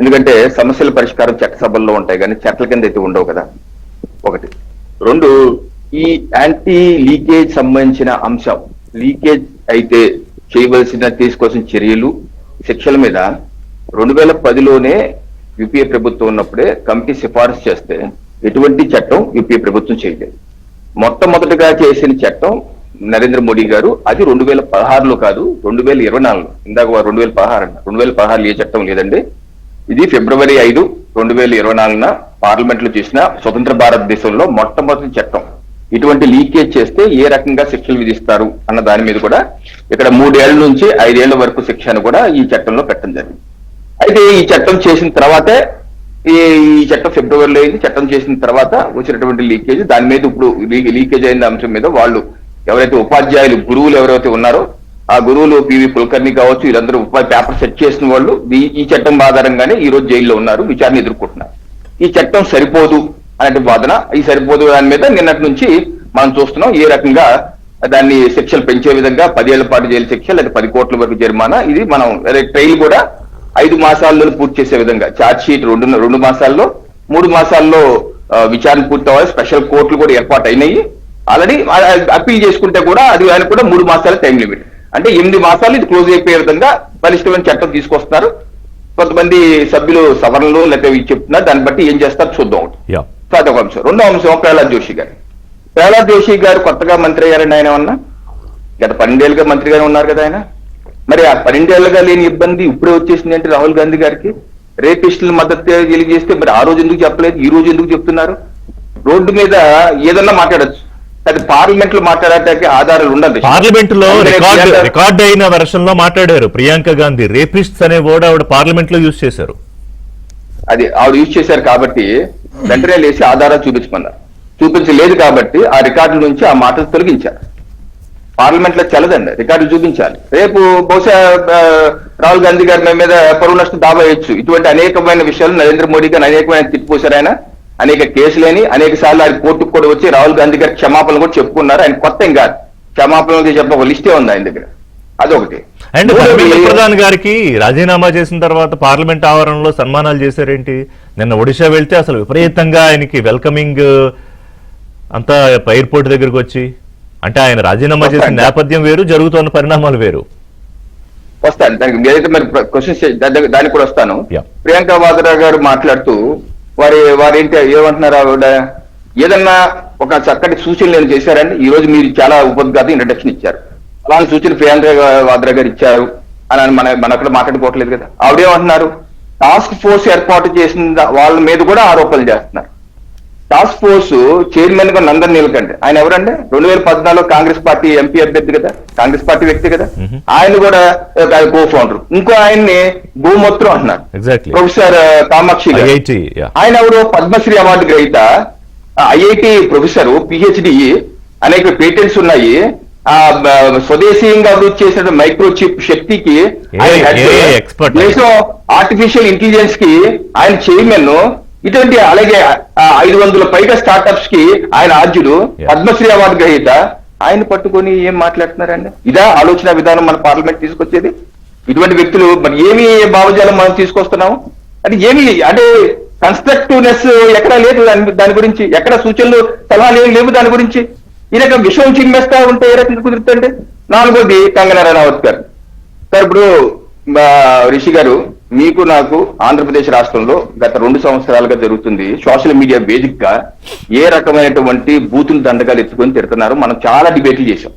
ఎందుకంటే సమస్యల పరిష్కారం చట్టసభల్లో ఉంటాయి కానీ చట్టాల కింద అయితే ఉండవు కదా, ఒకటి. 2, ఈ యాంటీ లీకేజ్ సంబంధించిన అంశం, లీకేజ్ అయితే చేయవలసిన తీసుకోవాల్సిన చర్యలు, శిక్షల మీద 2010లోనే యూపీఏ ప్రభుత్వం ఉన్నప్పుడే కమిటీ సిఫారసు చేస్తే ఎటువంటి చట్టం యూపీఏ ప్రభుత్వం చేయలేదు. మొట్టమొదటిగా చేసిన చట్టం నరేంద్ర మోడీ గారు, అది 2016లో కాదు, 2024లో. ఇందాక 2016 అంట, 2016 ఏ చట్టం లేదండి. ఇది ఫిబ్రవరి 5, 2024 పార్లమెంట్ లో చేసిన స్వతంత్ర భారతదేశంలో మొట్టమొదటి చట్టం. ఇటువంటి లీకేజ్ చేస్తే ఏ రకంగా శిక్షలు విధిస్తారు అన్న దాని మీద కూడా ఇక్కడ 3 ఏళ్ల నుంచి 5 ఏళ్ల వరకు శిక్షను కూడా ఈ చట్టంలో పెట్టడం జరిగింది. అయితే ఈ చట్టం చేసిన తర్వాతే, ఈ చట్టం ఫిబ్రవరిలో అయింది. చట్టం చేసిన తర్వాత వచ్చినటువంటి లీకేజ్, దాని మీద ఇప్పుడు లీకేజ్ అయిన అంశం మీద వాళ్ళు ఎవరైతే ఉపాధ్యాయులు, గురువులు ఎవరైతే ఉన్నారో ఆ గురువులు పివి కులకర్ణి కావచ్చు, వీళ్ళందరూ పేపర్ సెట్ చేసిన వాళ్ళు ఈ చట్టం ఆధారంగానే ఈ రోజు జైల్లో ఉన్నారు, విచారణ ఎదుర్కొంటున్నారు. ఈ చట్టం సరిపోదు అనే వాదన, ఈ సరిపోదు దాని మీద నిన్నటి నుంచి మనం చూస్తున్నాం ఏ రకంగా దాన్ని శిక్షలు పెంచే విధంగా 10 ఏళ్ల పాటు జైలు శిక్ష లేదా 10 కోట్ల వరకు జరిమానా, ఇది మనం ట్రైల్ కూడా 5 మాసాల్లో పూర్తి చేసే విధంగా ఛార్జ్ షీట్ 2 మాసాల్లో 3 మాసాల్లో విచారణ పూర్తి అవ్వాలి. స్పెషల్ కోర్టులు కూడా ఏర్పాటు అయినాయి ఆల్రెడీ. అప్పీల్ చేసుకుంటే కూడా అది ఆయన కూడా 3 మాసాల టైం లిమిట్, అంటే 8 మాసాలు ఇది క్లోజ్ అయిపోయే విధంగా బలిష్టమైన చట్టం తీసుకొస్తున్నారు. కొంతమంది సభ్యులు సవరణలు లేకపోతే చెప్తున్నారు, దాన్ని బట్టి ఏం చేస్తారు చూద్దాం. అదొక అంశం. రెండో అంశం ప్రహ్లాద్ జోషి గారు. ప్రహ్లాద్ జోషి గారు కొత్తగా మంత్రి అయ్యారండి. ఆయన ఏమన్నా గత 12 ఏళ్ళుగా మంత్రిగానే ఉన్నారు కదా ఆయన. మరి ఆ 12 ఏళ్ళుగా లేని ఇబ్బంది ఇప్పుడే వచ్చేసింది అంటే రాహుల్ గాంధీ గారికి రేపిస్టుల మద్దతు తెలియజేస్తే మరి ఆ రోజు ఎందుకు చెప్పలేదు, ఈ రోజు ఎందుకు చెప్తున్నారు? రోడ్డు మీద ఏదన్నా మాట్లాడచ్చు, అది పార్లమెంట్ లో మాట్లాడటానికి ఆధారాలు ఉండదు. పార్లమెంట్ లో రికార్డ్ అయిన వెర్షన్ లో మాట్లాడారు ప్రియాంక గాంధీ. రేపిస్ట్స్ అనే వర్డ్ ఆవిడ పార్లమెంట్ లో యూజ్ చేశారు. అది ఆవిడ యూజ్ చేశారు కాబట్టి వెంటనే లేచి ఆధారాలు చూపించమన్నారు. చూపించలేదు కాబట్టి ఆ రికార్డుల నుంచి ఆ మాటలు తొలగించారు. పార్లమెంట్ లో చల్లదండి, రికార్డులు చూపించాలి. రేపు బహుశా రాహుల్ గాంధీ గారి మీద పరువు నష్టం దావా వేయచ్చు. ఇటువంటి అనేకమైన విషయాలు నరేంద్ర మోడీ గారిని అనేకమైన తిప్పిపోశారు ఆయన. అనేక కేసులేని అనేక సార్లు ఆయన కోర్టుకు కూడా వచ్చి రాహుల్ గాంధీ గారి క్షమాపణలు కూడా చెప్పుకున్నారు. ఆయన కొత్త ఏం కాదు, క్షమాపణలు చెప్ప ఒక లిస్టే ఉంది ఆయన దగ్గర. అదొకటి. అండ్ ధర్మేంద్ర ప్రధాన్ గారికి రాజీనామా చేసిన తర్వాత పార్లమెంట్ ఆవరణలో సన్మానాలు చేశారేంటి? నిన్న ఒడిశా వెళ్తే అసలు విపరీతంగా ఆయనకి వెల్కమింగ్ అంతా ఎయిర్పోర్ట్ దగ్గరకు వచ్చి, అంటే ఆయన రాజీనామా చేసిన నేపథ్యం వేరు, జరుగుతున్న పరిణామాలు వేరు. వస్తాను దానికి ఏదైతే మరి క్వశ్చన్స్ దానికి కూడా వస్తాను. ప్రియాంక వాద్రా గారు మాట్లాడుతూ వారేంటి ఏమంటున్నారు, ఆవిడ ఏదన్నా ఒక చక్కటి సూచనలు నేను చేశారండి. ఈ రోజు మీరు చాలా ఉపద్ఘాతం ఇంట్రడక్షన్ ఇచ్చారు, అలాంటి సూచన ప్రియాంక వాద్రా గారు ఇచ్చారు అని మన అక్కడ మాట్లాడుకోవట్లేదు కదా. ఆవిడేమంటున్నారు, టాస్క్ ఫోర్స్ ఏర్పాటు చేసిన వాళ్ళ మీద కూడా ఆరోపణలు చేస్తున్నారు. టాస్క్ ఫోర్స్ చైర్మన్ గా నందన్ నీలకంఠ, ఆయన ఎవరంటే 2014 కాంగ్రెస్ పార్టీ ఎంపీ అభ్యర్థి కదా, కాంగ్రెస్ పార్టీ వ్యక్తి కదా, ఆయన కూడా కో ఫౌండర్. ఇంకో ఆయన్ని గోమూత్రం అంటున్నారు. ప్రొఫెసర్ కామాక్షి గారు, ఆయన ఎవరు పద్మశ్రీ అవార్డు గ్రహీత, ఐఐటి ప్రొఫెసర్, పిహెచ్డి, అనేక పేటెంట్స్ ఉన్నాయి. ఆ స్వదేశీయంగా అభివృద్ధి చేసిన మైక్రోచిప్ శక్తికి దేశం ఆర్టిఫిషియల్ ఇంటెలిజెన్స్ కి ఆయన చైర్మన్. ఇటువంటి అలాగే 500 పైగా స్టార్టప్స్ కి ఆయన ఆద్యుడు, పద్మశ్రీ అవార్డు గ్రహీత. ఆయన పట్టుకొని ఏం మాట్లాడుతున్నారండి? ఇదా ఆలోచన విధానం మన పార్లమెంట్ తీసుకొచ్చేది? ఇటువంటి వ్యక్తులు మరి ఏమి భావజాలం మనం తీసుకొస్తున్నాము అంటే ఏమి, అంటే కన్స్ట్రక్టివ్నెస్ ఎక్కడా లేదు దాని గురించి, ఎక్కడ సూచనలు సలహాలు ఏమి లేవు దాని గురించి. ఈ రకం విషయం చిమ్మేస్తా ఉంటే ఏ రకంగా కుదురుతుందండి? నాలుగోది కంగనా రనౌత్ గారు. సార్ ఇప్పుడు రిషి గారు, మీకు నాకు ఆంధ్రప్రదేశ్ రాష్ట్రంలో గత 2 సంవత్సరాలుగా జరుగుతుంది సోషల్ మీడియా వేదిక గా ఏ రకమైనటువంటి బూతులు దండగాలు ఎత్తుకొని తిడుతున్నారు. మనం చాలా డిబేట్లు చేశాం.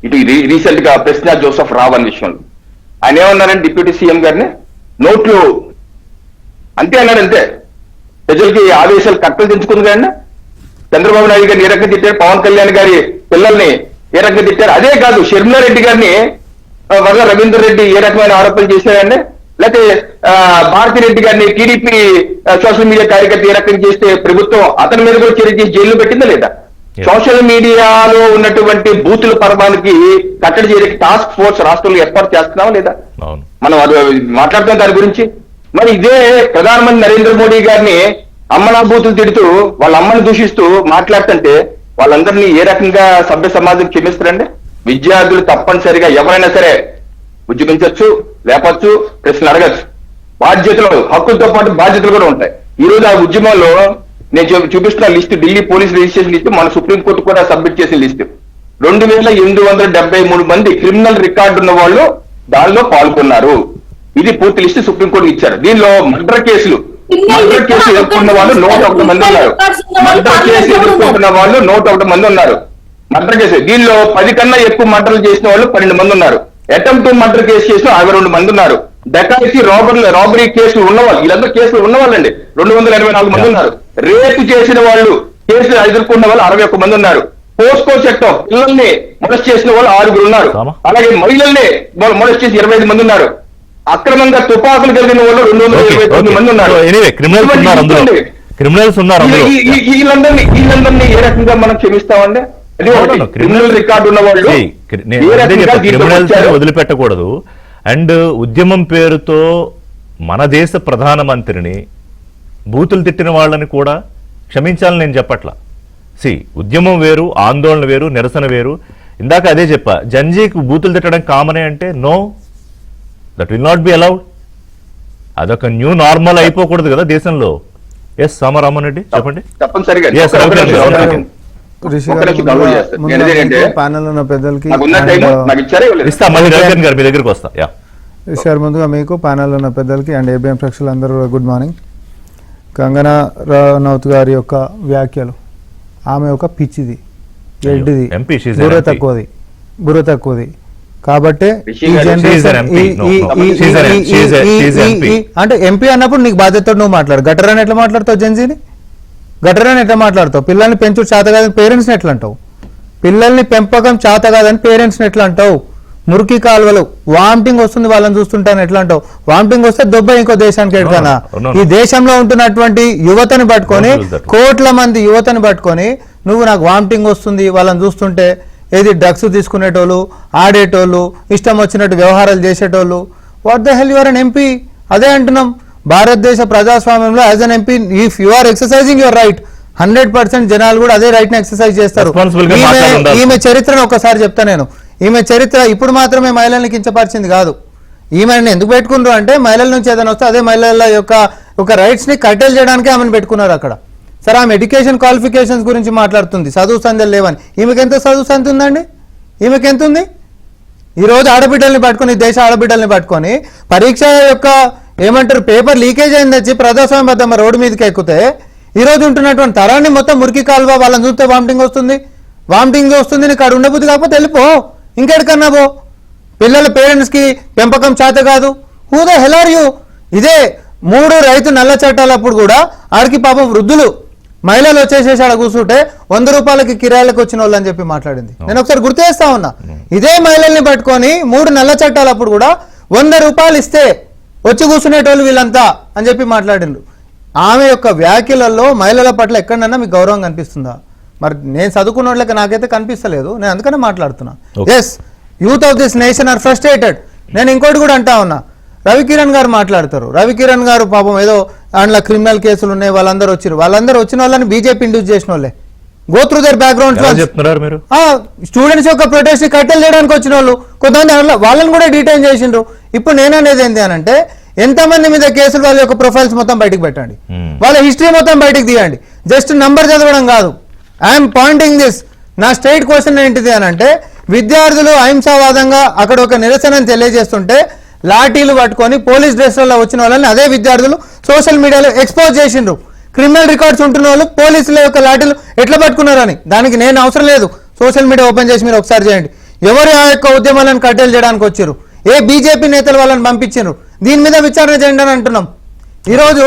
ఇటు రీసెంట్ గా ప్రశ్న జోసెఫ్ రావ్ అనే విషయంలో ఆయన ఏమన్నారంటే డిప్యూటీ సీఎం గారిని నోట్లు అంతే అన్నాడు. అంతే ప్రజలకి ఆదేశాలు కట్టలు తెంచుకుంది కానీ చంద్రబాబు నాయుడు గారిని ఏ రకంగా తిట్టారు, పవన్ కళ్యాణ్ గారి పిల్లల్ని ఏ రకంగా తిట్టారు. అదే కాదు షర్మిలారెడ్డి గారిని వరద రవీందర్ రెడ్డి ఏ రకమైన ఆరోపణలు చేశారండి, లేకపోతే భారతిరెడ్డి గారిని టీడీపీ సోషల్ మీడియా కార్యకర్త ఏ రకంగా చేస్తే ప్రభుత్వం అతని మీద కూడా చర్య చేసి జైల్లో పెట్టిందా లేదా? సోషల్ మీడియాలో ఉన్నటువంటి బూతుల పర్వానికి కట్టడి చేయడానికి టాస్క్ ఫోర్స్ రాష్ట్రంలో ఏర్పాటు చేస్తున్నావా లేదా? మనం మాట్లాడుతున్నాం దాని గురించి. మరి ఇదే ప్రధానమంత్రి నరేంద్ర మోడీ గారిని అమ్మనా బూతులు తిడుతూ వాళ్ళ అమ్మని దూషిస్తూ మాట్లాడుతుంటే వాళ్ళందరినీ ఏ రకంగా సభ్య సమాజం క్షమిస్తారండి? విద్యార్థులు తప్పనిసరిగా ఎవరైనా సరే ఉద్యమించవచ్చు, లేపచ్చు, ప్రశ్నలు అడగచ్చు. బాధ్యతలు, హక్కులతో పాటు బాధ్యతలు కూడా ఉంటాయి. ఈ రోజు ఆ ఉద్యమంలో నేను చూపిస్తున్న list, Delhi police registration list, మన సుప్రీంకోర్టు కూడా సబ్మిట్ చేసిన లిస్టు. 2873 మంది క్రిమినల్ రికార్డు ఉన్న వాళ్ళు దానిలో పాల్గొన్నారు. ఇది పూర్తి లిస్టు సుప్రీంకోర్టు ఇచ్చారు. దీనిలో మర్డర్ కేసులు ఎదుర్కొన్న వాళ్ళు 101 మంది ఉన్నారు. మర్డర్ కేసు ఎదుర్కొంటున్న వాళ్ళు 101 మంది ఉన్నారు. మర్డర్ కేసు దీనిలో 10 కన్నా ఎక్కువ మర్డర్లు చేసిన వాళ్ళు 12 మంది ఉన్నారు. అటెంప్ట్ మర్డర్ కేసు చేసిన 52 మంది ఉన్నారు. డకాయితీ రాబరీ కేసులు ఉన్నవాళ్ళు, వీళ్ళందరూ కేసులు ఉన్నవాళ్ళండి 284 మంది ఉన్నారు. రేపు చేసిన వాళ్ళు కేసులు ఎదుర్కొన్న వాళ్ళు 61 మంది ఉన్నారు. పోస్కో చట్టం పిల్లల్ని మొలెస్ట్ చేసిన వాళ్ళు 6 ఉన్నారు. అలాగే మహిళల్ని మొలెస్ట్ చేసి 25 మంది ఉన్నారు. అక్రమంగా తుపాకులు కలిగిన వాళ్ళు 229 మంది ఉన్నారు. వీళ్ళందరినీ ఏ రకంగా మనం క్షమిస్తామండి? క్రిమినల్ రికార్డు ఉన్న వాళ్ళు ఏ రకంగా దీంట్లోకి క్రిమినల్స్ వచ్చారు? వదిలిపెట్టకూడదు. అండ్ ఉద్యమం పేరుతో మన దేశ ప్రధానమంత్రిని బూతులు తిట్టిన వాళ్ళని కూడా క్షమించాలని నేను చెప్పట్లా. ఉద్యమం వేరు, ఆందోళన వేరు, నిరసన వేరు. ఇందాక అదే చెప్పా, జంజీకి బూతులు తిట్టడం కామనే అంటే no, that will not be allowed. అదొక న్యూ నార్మల్ అయిపోకూడదు కదా దేశంలో. ఎస్ రామారామన్ రెడ్డి చెప్పండి. తప్పనిసరిగా Yes, ఒక్క okay, నిమిషం, okay. ఒక్క నిమిషం. రిషి ఒక్క గారు నిమిషం conclude చేస్తాను. నేను అనేది ఏంటంటే, ప్యానల్ ఉన్న పెద్దలకి నాకున్న టైం నాకు ఇచ్చారా ఇవ్వలేదు? ఇస్తా, మళ్ళీ రవికిరణ్ గారు మీ దగ్గరికి వస్తా. యా రిషి గారు ముందుగా మీకు ప్యానల్ ఉన్న పెద్దలకి అండ్ ఏబిఎం ప్రేక్షకులందరూ గుడ్ మార్నింగ్. కంగనా రనౌత్ గారి యొక్క వ్యాఖ్యలు, ఆమె ఒక పిచ్చిది, ఎడ్డిది, MP, she's an బుర్ర MP. తక్కువది, బుర్ర తక్కువది. కాబట్టి రిషి ఈ గారు, generation she's an MP. No, no. She's an MP. అంటే ఎంపీ అన్నప్పుడు నీకు బాధ్యత నువ్వు మాట్లాడు. గటరాని ఎట్లా మాట్లాడతావు? జెన్జీని గటరాని ఎట్లా మాట్లాడతావు? పిల్లల్ని పెంచుడు చేత కాదని పేరెంట్స్ని ఎట్లా అంటావు? పిల్లల్ని పెంపకం చేత కాదని పేరెంట్స్ని ఎట్లా అంటావు? మురికి కాలువలు వామిటింగ్ వస్తుంది వాళ్ళని చూస్తుంటాను ఎట్లా అంటావు? వామిటింగ్ వస్తే దొబ్బ ఇంకో దేశానికి ఎడతానా? no. ఈ దేశంలో ఉంటున్నటువంటి యువతని పట్టుకొని, Don't use that word. కోట్ల మంది యువతని పట్టుకొని నువ్వు నాకు వామిటింగ్ వస్తుంది వాళ్ళని చూస్తుంటే, ఏది డ్రగ్స్ తీసుకునేటోళ్ళు, ఆడేటోళ్ళు, ఇష్టం వచ్చినట్టు వ్యవహారాలు చేసేటోళ్ళు, what the hell your an MP? అదే అంటున్నాం, భారతదేశ ప్రజాస్వామ్యంలో as an MP if you are exercising your right, 100% జనాలు కూడా అదే రైట్ ని ఎక్సర్సైజ్ చేస్తారు. Responsible గా మాట్లాడాలి. ఈమె చరిత్రను ఒకసారి చెప్తా నేను. ఈమె చరిత్ర ఇప్పుడు మాత్రమే మహిళల్ని కించపరిచింది కాదు. ఈమెను ఎందుకు పెట్టుకున్నారు అంటే, మహిళల నుంచి ఏదైనా వస్తే అదే మహిళల యొక్క రైట్స్ ని కట్టెలు చేయడానికి ఆమెను పెట్టుకున్నారు అక్కడ. సరే, ఆమె ఎడ్యుకేషన్ క్వాలిఫికేషన్స్ గురించి మాట్లాడుతుంది, చదువు సంధ్యలు లేవని. ఈమెకి ఎంత చదువు సంధ్య ఉందండి? ఈమెకి ఎంత ఉంది? ఈ రోజు ఆడబిడ్డల్ని పట్టుకొని, దేశ ఆడబిడ్డల్ని పట్టుకొని పరీక్ష యొక్క ఏమంటారు పేపర్ లీకేజ్ అయింది వచ్చి ప్రజాస్వామ్యబద్ధంగా రోడ్డు మీదకి ఎక్కితే, ఈ రోజు ఉంటున్నటువంటి తరాన్ని మొత్తం మురికి కాలువ, వాళ్ళని చూస్తే వామిటింగ్ వస్తుంది, వామిటింగ్ వస్తుంది, నీకు అక్కడ ఉండబుద్ధి కాకపోతే వెళ్ళిపో, ఇంకెక్కడికన్నా పో. పిల్లల పేరెంట్స్ కి పెంపకం చేత కాదు, who the hell are you? ఇదే 3 రైతు నల్ల చట్టాలప్పుడు కూడా ఆడికి పాపం వృద్ధులు మహిళలు వచ్చేసేసి ఆడ కూర్చుంటే 100 రూపాయలకి కిరాయిలకు వచ్చిన వాళ్ళు అని చెప్పి మాట్లాడింది. నేను ఒకసారి గుర్తు చేస్తా ఉన్నా, ఇదే మహిళల్ని పట్టుకొని 3 నల్ల చట్టాలప్పుడు కూడా 100 రూపాయలు ఇస్తే వచ్చి కూర్చునేటోళ్ళు వీళ్ళంతా అని చెప్పి మాట్లాడిండ్రు. ఆమె యొక్క వ్యాఖ్యలలో మహిళల పట్ల ఎక్కడన్నా మీకు గౌరవం కనిపిస్తుందా? మరి నేను చదువుకున్న వాళ్ళకి నాకైతే కనిపిస్తలేదు, నేను అందుకనే మాట్లాడుతున్నా. Yes, youth of this nation are frustrated. నేను ఇంకోటి కూడా అంటా ఉన్నా, రవికిరణ్ గారు మాట్లాడతారు. రవికిరణ్ గారు పాపం ఏదో అందులో క్రిమినల్ కేసులు ఉన్నాయి, వాళ్ళందరూ వచ్చారు. వాళ్ళందరూ వచ్చిన వాళ్ళని బీజేపీ ఇండ్యూస్ చేసిన వాళ్ళే. Go through there background. చెప్తున్నారు మీరు? స్టూడెంట్స్ యొక్క ప్రొటెస్ట్ కట్టెలు చేయడానికి వచ్చిన వాళ్ళు కొంతమంది వాళ్ళని కూడా డిటైన్ చేసిండ్రు. ఇప్పుడు నేననేది ఏంటి అని అంటే, ఎంతమంది మీద కేసులు, వాళ్ళ యొక్క ప్రొఫైల్స్ మొత్తం బయటకు పెట్టండి, వాళ్ళ హిస్టరీ మొత్తం బయటకు తీయండి. జస్ట్ నంబర్ చదవడం కాదు. I'm Poynting this. నా స్ట్రైట్ క్వశ్చన్ ఏంటిది అని అంటే, విద్యార్థులు అహింసావాదంగా అక్కడ ఒక నిరసనను తెలియజేస్తుంటే లాఠీలు పట్టుకొని పోలీస్ డ్రెస్లలో వచ్చిన వాళ్ళని అదే విద్యార్థులు సోషల్ మీడియాలో ఎక్స్పోజ్ చేసిండ్రు. క్రిమినల్ రికార్డ్స్ ఉంటున్న వాళ్ళు పోలీసుల యొక్క లాఠీలు ఎట్లా పట్టుకున్నారని. దానికి నేను అవసరం లేదు, సోషల్ మీడియా ఓపెన్ చేసి మీరు ఒకసారి చేయండి. ఎవరు ఆ యొక్క ఉద్యమాలను కట్టెలు చేయడానికి వచ్చారు? ఏ బీజేపీ నేతలు వాళ్ళని పంపించారు? దీని మీద విచారణ చేయండి అని అంటున్నాం. ఈరోజు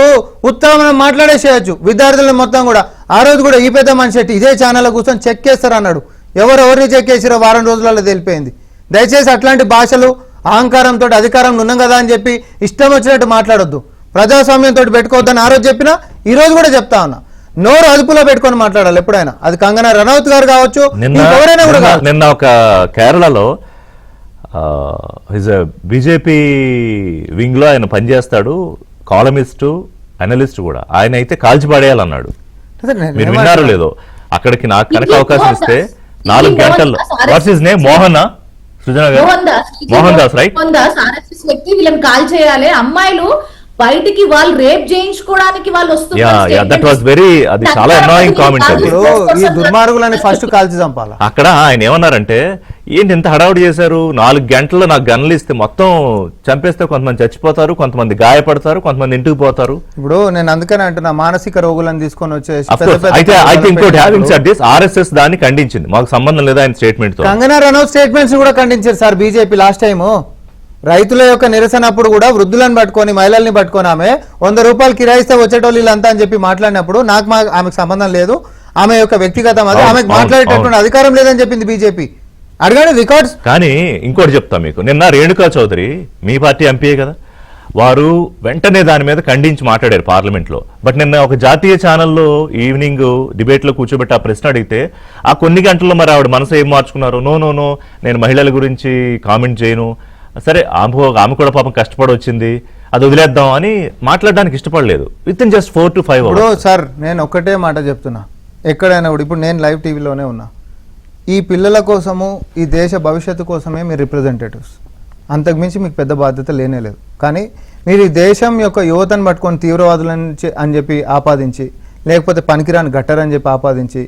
ఉత్తమం మాట్లాడేసేయచ్చు విద్యార్థులను మొత్తం కూడా. ఆ రోజు కూడా ఈ పెద్ద మనిషి ఇదే ఛానల్లో కూర్చొని చెక్ చేస్తారు అన్నాడు. ఎవరిని చెక్ చేసిరో వారం రోజులలో తెలిపోయింది. దయచేసి అట్లాంటి భాషలు, అహంకారంతో అధికారంలో ఉన్నాం కదా అని చెప్పి ఇష్టం వచ్చినట్టు మాట్లాడొద్దు. ప్రజాస్వామ్యంతో పెట్టుకోవద్దని ఆ రోజు చెప్పినా ఈ రోజు కూడా చెప్తా ఉన్నా. నోరు అదుపులో పెట్టుకొని మాట్లాడాలి ఎప్పుడైనా. అది కంగనా రనౌత్ గారు కావచ్చు, ఎవరైనా కూడా కావచ్చు. నిన్న ఒక కేరళలో బీజేపీ వింగ్ లో ఆయన పనిచేస్తాడు, కాలమిస్టు, అనలిస్ట్ కూడా. ఆయన అయితే కాల్చిపడేయాలన్నాడు. మీరు విన్నారో లేదో? అక్కడికి నాకు కనుక అవకాశం ఇస్తే 4 గంటల్లో. What's his name? మోహనా? సృజన గారు? మోహన్ దాస్, రైట్? మోహన్ దాస్ ఆర్ఎస్ఎస్ వ్యక్తి. వీళ్ళని కాల్ చేయాలి. అమ్మాయిలు బయటికి వాళ్ళు రేప్ చేయించుకోవడానికి వాళ్ళు దట్ వాస్ వెరీ, అది చాలా అనాయింగ్ కామెంట్. అది ఈ దుర్మార్గులని ఫస్ట్ కాల్చి చంపాలి. అక్కడ ఆయన ఏమన్నారంటే, ఏంటి ఇంత హడావుడి చేశారు, 4 గంటల్లో నాకు గన్నులు ఇస్తే మొత్తం చంపేస్తే కొంతమంది చచ్చిపోతారు, కొంతమంది గాయపడతారు, కొంతమంది ఇంటికి పోతారు. ఇప్పుడు నేను అందుకనే అంటున్నా, మానసిక రోగులను తీసుకొని వచ్చేసి అయితే ఇంకోటి హ్యావింగ్ సెడ్ దిస్, ఆర్ఎస్ఎస్ దాన్ని ఖండించింది. మాకు సంబంధం లేదా ఆయన స్టేట్మెంట్ తో. కంగనా రనౌత్ స్టేట్మెంట్స్ కూడా ఖండించారు సార్ బీజేపీ. లాస్ట్ టైం రైతుల యొక్క నిరసన అప్పుడు కూడా వృద్ధులను పట్టుకొని, మహిళల్ని పట్టుకొని ఆమె 100 రూపాయలు కిరాయిస్తే వచ్చేటోళ్ళు వీళ్ళంతా అని చెప్పి మాట్లాడినప్పుడు ఆమెకు సంబంధం లేదు, ఆమె యొక్క వ్యక్తిగతం, అది ఆమెకు మాట్లాడేటటువంటి అధికారం లేదని చెప్పింది బీజేపీ. అడగండి రికార్డ్స్. కానీ ఇంకోటి చెప్తా మీకు, నిన్న రేణుకా చౌదరి మీ పార్టీ ఎంపీయే కదా, వారు వెంటనే దాని మీద ఖండించి మాట్లాడారు పార్లమెంట్లో. బట్ నిన్న ఒక జాతీయ ఛానల్లో ఈవినింగ్ డిబేట్లో కూర్చోబెట్టి ఆ ప్రశ్న అడిగితే ఆ కొన్ని గంటల్లో మరి ఆవిడ మనసు ఏం మార్చుకున్నారు, నో నేను మహిళల గురించి కామెంట్ చేయను, సరే ఆమె కూడా పాపం కష్టపడి వచ్చింది, అది వదిలేద్దాం అని మాట్లాడడానికి ఇష్టపడలేదు. విత్ ఇన్ జస్ట్ 4 to 5 ఇప్పుడు సార్ నేను ఒక్కటే మాట చెప్తున్నా, ఎక్కడైనా కూడా ఇప్పుడు నేను లైవ్ టీవీలోనే ఉన్నా, ఈ పిల్లల కోసము ఈ దేశ భవిష్యత్తు కోసమే మీరు రిప్రజెంటేటివ్స్, అంతకుమించి మీకు పెద్ద బాధ్యత లేనే లేదు. కానీ మీరు ఈ దేశం యొక్క యువతను పట్టుకొని తీవ్రవాదులని అని చెప్పి ఆపాదించి, లేకపోతే పనికిరాని గట్టర్ అని చెప్పి ఆపాదించి,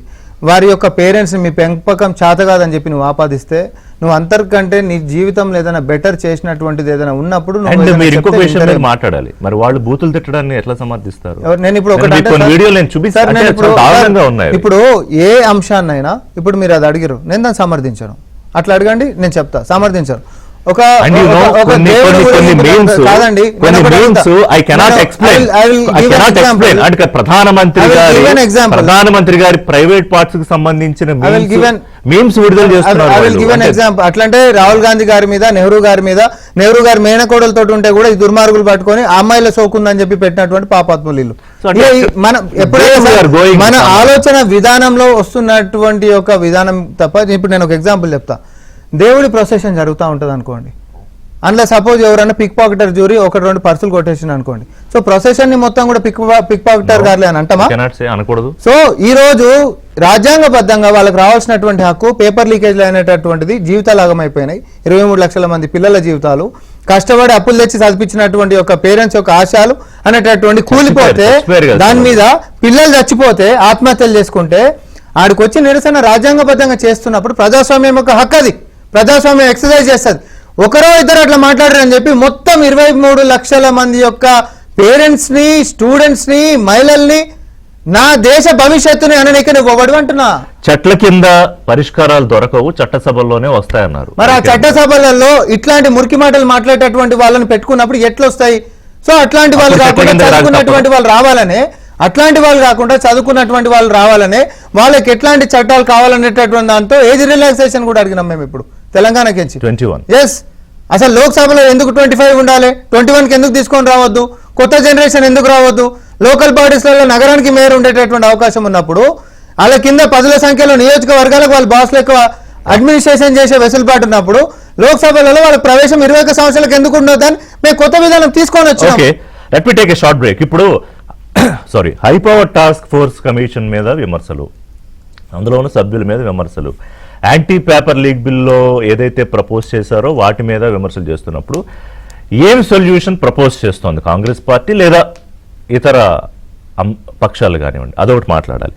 వారి యొక్క పేరెంట్స్ని మీ పెంపకం చేత కాదని చెప్పి నువ్వు ఆపాదిస్తే, నువ్వు అంతకంటే నీ జీవితంలో ఏదైనా బెటర్ చేసినటువంటిది ఏదైనా ఉన్నప్పుడు మీరు ఇంకొక విషయం మీద మాట్లాడాలి. మరి వాళ్ళు బూతులు తిట్టడాన్ని ఎట్లా సమర్థిస్తారు? నేను ఇప్పుడు ఇప్పుడు ఏ అంశాన్నైనా ఇప్పుడు మీరు అది అడిగారు, నేను దాన్ని సమర్థించాను, అట్లా అడగండి నేను చెప్తా, సమర్థించాను. ప్రధానమంత్రి గారి ప్రైవేట్ పార్ట్స్ కి సంబంధించిన మీమ్స్ విడుదల చేస్తున్నారు. అట్లంటే రాహుల్ గాంధీ గారి మీద, నెహ్రూ గారి మేనకోడలతో ఉంటే కూడా ఈ దుర్మార్గులు పట్టుకొని అమ్మాయిల సోకుందని చెప్పి పెట్టినటువంటి పాపాత్ములు వీళ్ళు. మనం ఎప్పుడైనా మన ఆలోచన విధానంలో వస్తున్నటువంటి ఒక విధానం తప్ప. ఇప్పుడు నేను ఒక ఎగ్జాంపుల్ చెప్తా. దేవుడి ప్రొసెషన్ జరుగుతూ ఉంటుంది అనుకోండి, అందులో సపోజ్ ఎవరైనా పిక్ పాకెటర్ జూరి 1-2 పర్సులు కొట్టేసింది అనుకోండి, సో ప్రొసెషన్ ని మొత్తం కూడా పిక్ పాకెటర్ గారులే అని అంటామా? అనకూడదు. సో ఈ రోజు రాజ్యాంగబద్ధంగా వాళ్ళకి రావాల్సినటువంటి హక్కు పేపర్ లీకేజ్ అయినటువంటిది జీవితాలు ఆగమైపోయినాయి. 23 లక్షల మంది పిల్లల జీవితాలు, కష్టపడి అప్పులు తెచ్చి చదివించినటువంటి ఒక పేరెంట్స్ యొక్క ఆశయాలు అనేటటువంటి కూలిపోతే, దాని మీద పిల్లలు చచ్చిపోతే, ఆత్మహత్యలు చేసుకుంటే ఆడికి వచ్చి నిరసన రాజ్యాంగబద్ధంగా చేస్తున్నప్పుడు ప్రజాస్వామ్యం యొక్క హక్కు, అది ప్రజాస్వామ్యం ఎక్సర్సైజ్ చేస్తుంది. ఒకరో ఇద్దరు అట్లా మాట్లాడారని చెప్పి మొత్తం 23 లక్షల మంది యొక్క పేరెంట్స్ ని, స్టూడెంట్స్ ని, మహిళల్ని, నా దేశ భవిష్యత్తుని అనడానికి నువ్వు ఒకటి అంటున్నా. చెట్ల కింద పరిష్కారాలు దొరకవు, చట్టసభల్లోనే వస్తాయన్నారు. మరి ఆ చట్టసభలలో ఇట్లాంటి మురికి మాటలు మాట్లాడేటటువంటి వాళ్ళని పెట్టుకున్నప్పుడు ఎట్లా వస్తాయి? సో అట్లాంటి వాళ్ళు కాకుండా చదువుకున్నటువంటి వాళ్ళు రావాలనే, వాళ్ళకి ఎట్లాంటి చట్టాలు కావాలనేటటువంటి దాంతో ఏజ్ రిలాక్సేషన్ కూడా అడిగినాం మేము ఇప్పుడు తెలంగాణకి. 21 ఎస్, అసలు లోక్సభలో ఎందుకు 25 ఉండాలి? 21కి ఎందుకు తీసుకొని రావద్దు? కొత్త జనరేషన్ ఎందుకు రావద్దు? లోకల్ బాడీస్లలో నగరానికి మేయర్ ఉండేటటువంటి అవకాశం ఉన్నప్పుడు, వాళ్ళ కింద 10ల సంఖ్యలో నియోజకవర్గాలకు వాళ్ళ బాస్లు ఎక్కువ అడ్మినిస్ట్రేషన్ చేసే వెసులుబాటు ఉన్నప్పుడు లోక్సభలలో వాళ్ళ ప్రవేశం 21 సంవత్సరాలకు ఎందుకు ఉండొద్దని మేము కొత్త విధానం తీసుకొని వచ్చాం. Let me take a short break. ఇప్పుడు high power task force commission మీద విమర్శలు, అందులోనూ సభ్యుల మీద విమర్శలు, యాంటీ పేపర్ లీక్ బిల్లో ఏదైతే ప్రపోజ్ చేశారో వాటి మీద విమర్శలు చేస్తున్నప్పుడు ఏం సొల్యూషన్ ప్రపోజ్ చేస్తోంది కాంగ్రెస్ పార్టీ లేదా ఇతర పక్షాలు కానివ్వండి, అదొకటి మాట్లాడాలి.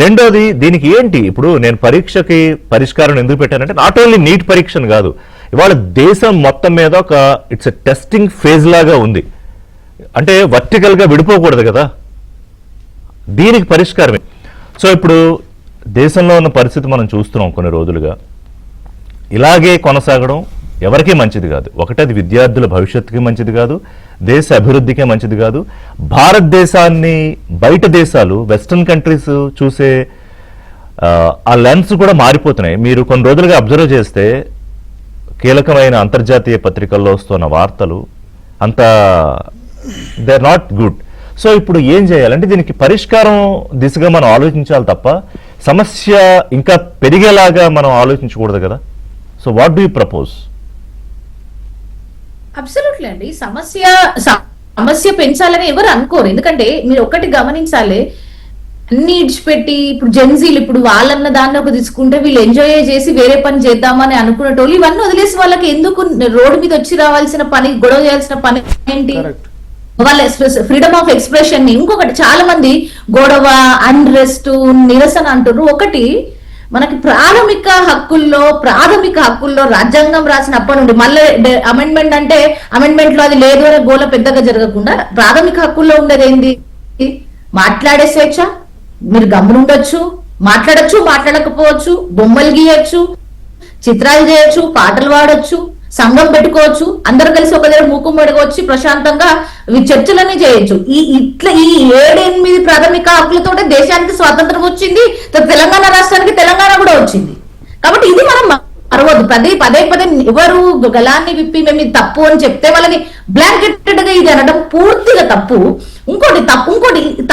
రెండోది, దీనికి ఏంటి ఇప్పుడు నేను పరీక్షకి పరిష్కారం ఎందుకు పెట్టానంటే, నాట్ ఓన్లీ నీట్ పరీక్షను కాదు, ఇవాళ దేశం మొత్తం మీద ఒక ఇట్స్ ఎ టెస్టింగ్ ఫేజ్ లాగా ఉంది. అంటే వర్టికల్గా విడిపోకూడదు కదా, దీనికి పరిష్కారమే. సో ఇప్పుడు దేశంలో ఉన్న పరిస్థితి మనం చూస్తున్నాం కొన్ని రోజులుగా, ఇలాగే కొనసాగడం ఎవరికీ మంచిది కాదు. ఒకటి, అది విద్యార్థుల భవిష్యత్తుకి మంచిది కాదు, దేశ అభివృద్ధికే మంచిది కాదు. భారతదేశాన్ని బయట దేశాలు, వెస్టర్న్ కంట్రీస్ చూసే ఆ లెన్స్ కూడా మారిపోతున్నాయి. మీరు కొన్ని రోజులుగా అబ్జర్వ్ చేస్తే కీలకమైన అంతర్జాతీయ పత్రికల్లో వస్తున్న వార్తలు అంత they are not good. So ఇప్పుడు ఏం చేయాలంటే దీనికి పరిష్కారం దిశగా మనం ఆలోచించాలి తప్ప సమస్య ఇంకా పెరిగేలాగా మనం ఆలోచించకూడదు కదా. So what do you propose? Absolutely అండి, సమస్య పెంచాలని ఎవరు అనుకోరు. ఎందుకంటే మీరు ఒక్కటి గమనించాలి, అన్ని ఇడిచిపెట్టి ఇప్పుడు జెన్జీలు ఇప్పుడు వాళ్ళన్న దాన్ని ఒక తీసుకుంటే వీళ్ళు ఎంజాయ్ చేసి వేరే పని చేద్దామని అనుకునేటోళ్ళు ఇవన్నీ వదిలేసి వాళ్ళకి ఎందుకు రోడ్డు మీద వచ్చి రావాల్సిన పని, గొడవ చేయాల్సిన పని ఏంటి? వాళ్ళ ఫ్రీడమ్ ఆఫ్ ఎక్స్ప్రెషన్ ని, ఇంకొకటి చాలా మంది గొడవ, అన్రెస్ట్, నిరసన అంటున్నారు. ఒకటి, మనకి ప్రాథమిక హక్కుల్లో రాజ్యాంగం రాసినప్పటి నుండి మళ్ళీ అమెండ్మెంట్ అంటే అమెండ్మెంట్ లో అది లేదు అనే గోల పెద్దగా జరగకుండా ప్రాథమిక హక్కుల్లో ఉండేది ఏంది? మాట్లాడే స్వేచ్ఛ. మీరు గమ్మునుండొచ్చు, మాట్లాడచ్చు, మాట్లాడకపోవచ్చు, బొమ్మలు గీయచ్చు, చిత్రాలు చేయొచ్చు, పాటలు పాడొచ్చు, సంఘం పెట్టుకోవచ్చు, అందరు కలిసి ఒక దగ్గర మూకుం పెట్టుకోవచ్చు, ప్రశాంతంగా చర్చలన్నీ చేయొచ్చు. ఇట్లా ఈ 7-8 ప్రాథమిక హక్కులతోటే దేశానికి స్వాతంత్రం వచ్చింది, తెలంగాణ రాష్ట్రానికి తెలంగాణ కూడా వచ్చింది. కాబట్టి ఇది మనం అరవద్దు. పదే పదే ఎవరు గలాన్ని విప్పి మేము ఇది తప్పు అని చెప్తే వాళ్ళని బ్లాంకెటెడ్ గా ఇది అనడం పూర్తిగా తప్పు. ఇంకోటి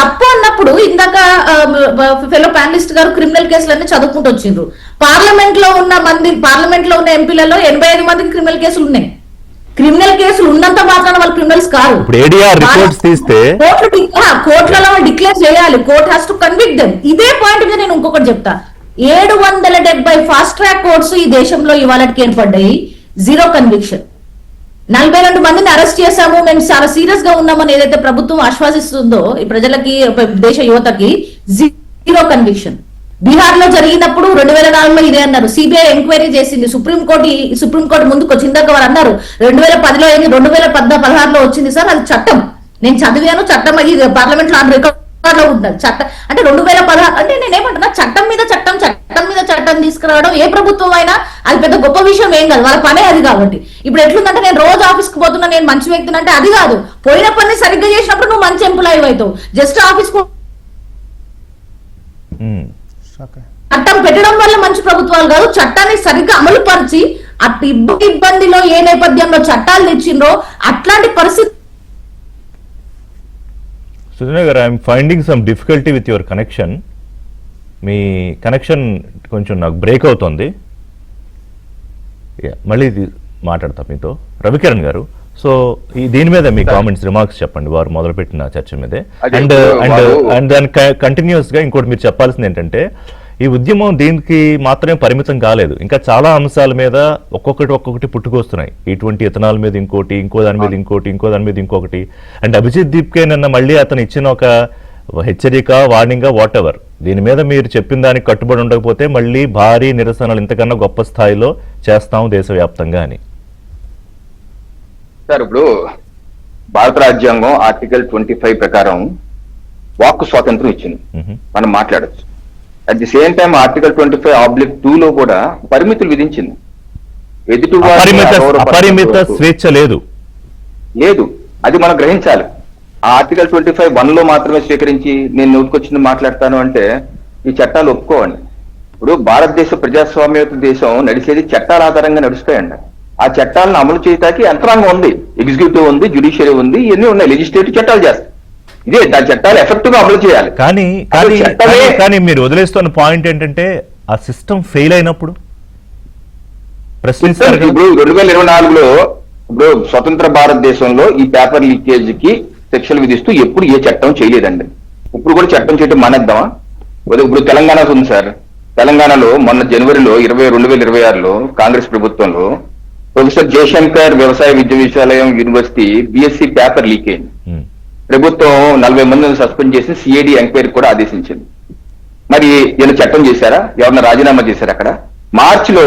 తప్పు అన్నప్పుడు ఇందాక ఫెలో ప్యానలిస్ట్ గారు క్రిమినల్ కేసులన్నీ చదువుకుంటూ వచ్చిండ్రు. పార్లమెంట్ లో ఉన్న ఎంపీలలో 85 మందికి క్రిమినల్ కేసులు ఉన్నాయి. క్రిమినల్ కేసులు ఉన్నంత మాత్రాన వాళ్ళు క్రిమినల్స్ కాదు. ఇప్పుడు ADR రిపోర్ట్స్ తీస్తే కోర్టులలో డిక్లేర్ చేయాలి. Court has to convict them. ఇదే పాయింట్ మీద నేను ఇంకొకటి చెప్తా. 770 ఫాస్ట్ ట్రాక్ కోర్ట్స్ ఈ దేశంలో ఇవాళకి ఏర్పడ్డాయి. 0 కన్విక్షన్. 42 మందిని అరెస్ట్ చేశాము, మేము చాలా సీరియస్ గా ఉన్నామని ఏదైతే ప్రభుత్వం ఆశ్వాసిస్తుందో ఈ ప్రజలకి, దేశ యువతకి, 0 కన్విక్షన్. బీహార్ లో జరిగినప్పుడు 2004లో ఇదే అన్నారు. సిబిఐ ఎంక్వైరీ చేసింది, సుప్రీంకోర్టు ముందుకు వచ్చి ఇందాక వారు అన్నారు 2010లో అయింది, 2016లో వచ్చింది. సార్ అది చట్టం, నేను చదివాను, చట్టం ఇది పార్లమెంట్ లో రికార్డ్ లో ఉంటుంది. చట్టం అంటే 2016 అంటే నేనేమంటున్నా, చట్టం మీద చట్టం తీసుకురావడం ఏ ప్రభుత్వం అయినా అది పెద్ద గొప్ప విషయం ఏం కాదు, వాళ్ళ పనే అది. కాబట్టి ఇప్పుడు ఎట్లుందంటే నేను రోజు ఆఫీస్కి పోతున్నా, నేను మంచి వ్యక్తిని అంటే అది కాదు. పోయిన పని సరిగ్గా చేసినప్పుడు నువ్వు మంచి ఎంప్లాయ్ అవుతావు. జస్ట్ ఆఫీస్ చట్టం పెట్టడం వల్ల మంచి ప్రభుత్వాలు కాదు, చట్టాన్ని సరిగ్గా అమలు పరిచి అటు ఇబ్బందిలో ఏ నేపథ్యంలో చట్టాలు తెచ్చిండ్రో అట్లాంటి పరిస్థితి. సుజనా గారు, I'm finding some difficulty with your connection. Me connection కొంచెం నాకు బ్రేక్ అవుతుంది. మళ్ళీ మాట్లాడతా మీతో. రవికిరణ్ గారు, సో దీని మీద మీ కామెంట్స్, రిమార్క్స్ చెప్పండి, వారు మొదలుపెట్టిన చర్చ మీదే. అండ్ దాని కంటిన్యూస్ గా ఇంకోటి మీరు చెప్పాల్సింది ఏంటంటే, ఈ ఉద్యమం దీనికి మాత్రమే పరిమితం కాలేదు, ఇంకా చాలా అంశాల మీద ఒక్కొక్కటి పుట్టుకొస్తున్నాయి. ఇటువంటి ఇథనాల్ మీద ఇంకోటి, ఇంకో దాని మీద ఇంకొకటి. అండ్ అభిజిత్ దీప్కే నిన్న మళ్ళీ అతను ఇచ్చిన ఒక హెచ్చరిక, వార్నింగ్, వాట్ ఎవర్, దీని మీద మీరు చెప్పిన దానికి కట్టుబడి ఉండకపోతే మళ్ళీ భారీ నిరసనలు ఇంతకన్నా గొప్ప స్థాయిలో చేస్తాం దేశవ్యాప్తంగా అని. సార్, ఇప్పుడు భారత రాజ్యాంగం ఆర్టికల్ 25 ప్రకారం వాక్కు స్వాతంత్రం ఇచ్చింది, మనం మాట్లాడచ్చు. At the same time article 25(2) లో కూడా పరిమితులు విధించింది. అపరిమిత స్వేచ్ఛ లేదు, అది మనం గ్రహించాలి. ఆ ఆర్టికల్ 25(1) లో మాత్రమే స్వీకరించి నేను నోటుకొచ్చింది మాట్లాడతాను అంటే ఈ చట్టాలు ఒప్పుకోవండి. ఇప్పుడు భారతదేశ ప్రజాస్వామ్య దేశం నడిచేది చట్టాల ఆధారంగా నడుస్తాయండి. ఆ చట్టాలను అమలు చేయడానికి యంత్రాంగం ఉంది, ఎగ్జిక్యూటివ్ ఉంది, జ్యుడిషియరీ ఉంది, ఇవన్నీ ఉన్నాయి. లెజిస్లేటివ్ చట్టాలు చేస్తాయి. ఇదే దాని చట్టాలు ఎఫెక్టివ్ గా అమలు చేయాలి. కానీ మీరు వదిలేస్తున్న పాయింట్ ఏంటంటే, ఆ సిస్టమ్ ఫెయిల్ అయినప్పుడు ప్రశ్నిస్తారు. ఇప్పుడు 2024లో ఇప్పుడు స్వతంత్ర భారతదేశంలో ఈ పేపర్ లీకేజ్ కి శిక్షలు విధిస్తూ ఎప్పుడు ఏ చట్టం చేయలేదండి. ఇప్పుడు కూడా చట్టం చేయడం మానేద్దామా? ఇప్పుడు తెలంగాణకు ఉంది సార్. తెలంగాణలో మొన్న జనవరిలో 2026లో కాంగ్రెస్ ప్రభుత్వంలో ప్రొఫెసర్ జయశంకర్ వ్యవసాయ విశ్వవిద్యాలయం యూనివర్సిటీ బిఎస్సి పేపర్ లీక్ అయింది. ప్రభుత్వం 40 మందిని సస్పెండ్ చేసి సిఐడి ఎంక్వైరీ కూడా ఆదేశించింది. మరి వీళ్ళు చట్టం చేశారా? ఎవరన్నా రాజీనామా చేశారు? అక్కడ మార్చిలో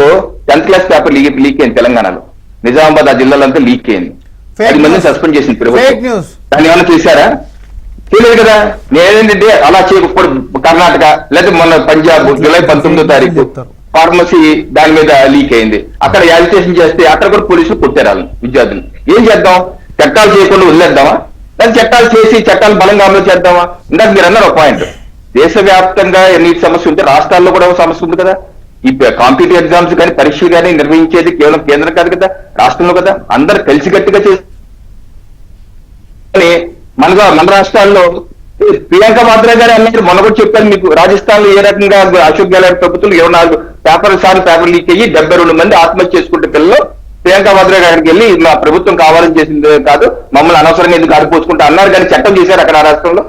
10th క్లాస్ పేపర్ లీక్ అయింది తెలంగాణలో. నిజామాబాద్ ఆ జిల్లాలంతా లీక్ అయింది. 10 మందిని సస్పెండ్ చేసింది ప్రభుత్వం. దాన్ని ఏమన్నా చేశారా? తెలియదు కదా. నేనేంటంటే అలా చేయకపోవడం కర్ణాటక లేదా మొన్న పంజాబ్ జూలై 19వ తారీఖు ఫార్మసీ దాని మీద లీక్ అయింది. అక్కడ యాజిటేషన్ చేస్తే అక్కడ కూడా పోలీసులు కొట్టారు విద్యార్థులు. ఏం చేద్దాం? చట్టాలు చేయకుండా వదిలేద్దామా? లేదా చట్టాలు చేసి చట్టాలు బలంగా అమలు చేద్దామా? ఇందాక మీరు అన్నారు ఒక పాయింట్, దేశవ్యాప్తంగా నీటి సమస్య ఉంటే రాష్ట్రాల్లో కూడా ఒక సమస్య ఉంది కదా. ఈ కాంపిటేటివ్ ఎగ్జామ్స్ కానీ పరీక్షలు కానీ నిర్వహించేది కేవలం కేంద్రం కాదు కదా, రాష్ట్రంలో కదా. అందరు కలిసికట్టుగా చేసి మన రాష్ట్రాల్లో ప్రియాంక వాద్రా గారు అన్నారు, మొన్న కూడా చెప్పాను మీకు, రాజస్థాన్ లో ఏ రకంగా అశోక్ గెహ్లోట్ ప్రభుత్వం 24 పేపర్ లీక్ అయ్యి 72 మంది ఆత్మహత్య చేసుకుంటే పిల్లలు ప్రియాంక వాద్రా గారికి వెళ్ళి మా ప్రభుత్వం కావాలని చేసింది కాదు, మమ్మల్ని అనవసరంగా ఎందుకు ఆడిపోసుకుంటా అన్నారు. కానీ చట్టం చేశారు అక్కడ ఆ రాష్ట్రంలో.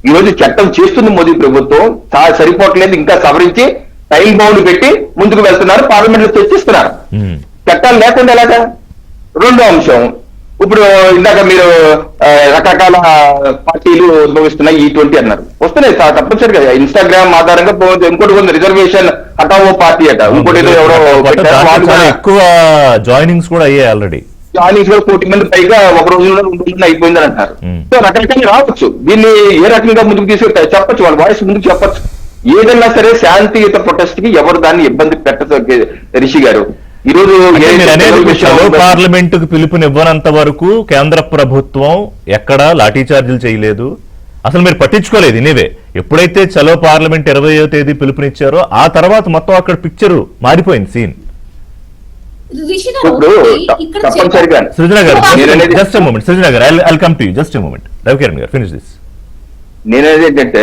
ఈ రోజు చట్టం చేస్తుంది మోదీ ప్రభుత్వం, సరిపోవట్లేదు, ఇంకా సవరించి టైం బౌండ్ పెట్టి ముందుకు వెళ్తున్నారు, పార్లమెంట్ లో చర్చిస్తున్నారు. చట్టాలు లేకుండా ఎలాగా? రెండో అంశం, ఇప్పుడు ఇందాక మీరు రకరకాల పార్టీలు ఉద్భవిస్తున్నాయి, E20 అన్నారు, వస్తున్నాయి తప్పనిసరిగా. ఇన్స్టాగ్రామ్ ఆధారంగా ఇంకోటి కొంత రిజర్వేషన్ హటావో పార్టీ అట, ఇంకోటి ఎవరో ఎక్కువ జాయినింగ్స్ కూడా అయ్యాయి ఆల్రెడీ. జాయినింగ్స్ కూడా 1 కోటి మంది పైగా ఒక రోజులో 2 రోజుల్లో అయిపోయిందని అంటారు. సో రకరకాలు రావచ్చు. దీన్ని ఏ రకంగా ముందుకు తీసుకు చెప్పచ్చు, వాళ్ళ వాయిస్ ముందుకు చెప్పచ్చు. ఏదన్నా సరే శాంతియుత ప్రొటెస్ట్ కి ఎవరు దాన్ని ఇబ్బంది పెట్టదు. రిషి గారు, ఈ రోజు పార్లమెంటుకు పిలుపునివ్వనంత వరకు కేంద్ర ప్రభుత్వం ఎక్కడా లాఠీ చార్జీలు చేయలేదు, అసలు మీరు పట్టించుకోలేదు. ఇనివే ఎప్పుడైతే చలో పార్లమెంట్ 20వ తేదీ పిలుపునిచ్చారో ఆ తర్వాత మొత్తం అక్కడ పిక్చరు మారిపోయింది, సీన్. రిషి గారు, ఇప్పుడు ఇక్కడ తప్పనిసరిగా సృజన గారు నేననేది- జస్ట్ మూమెంట్, సృజన గారు I'll come to you, just moment. Ravikiran గారు ఫినిష్ దిస్. నేనేది ఏంటంటే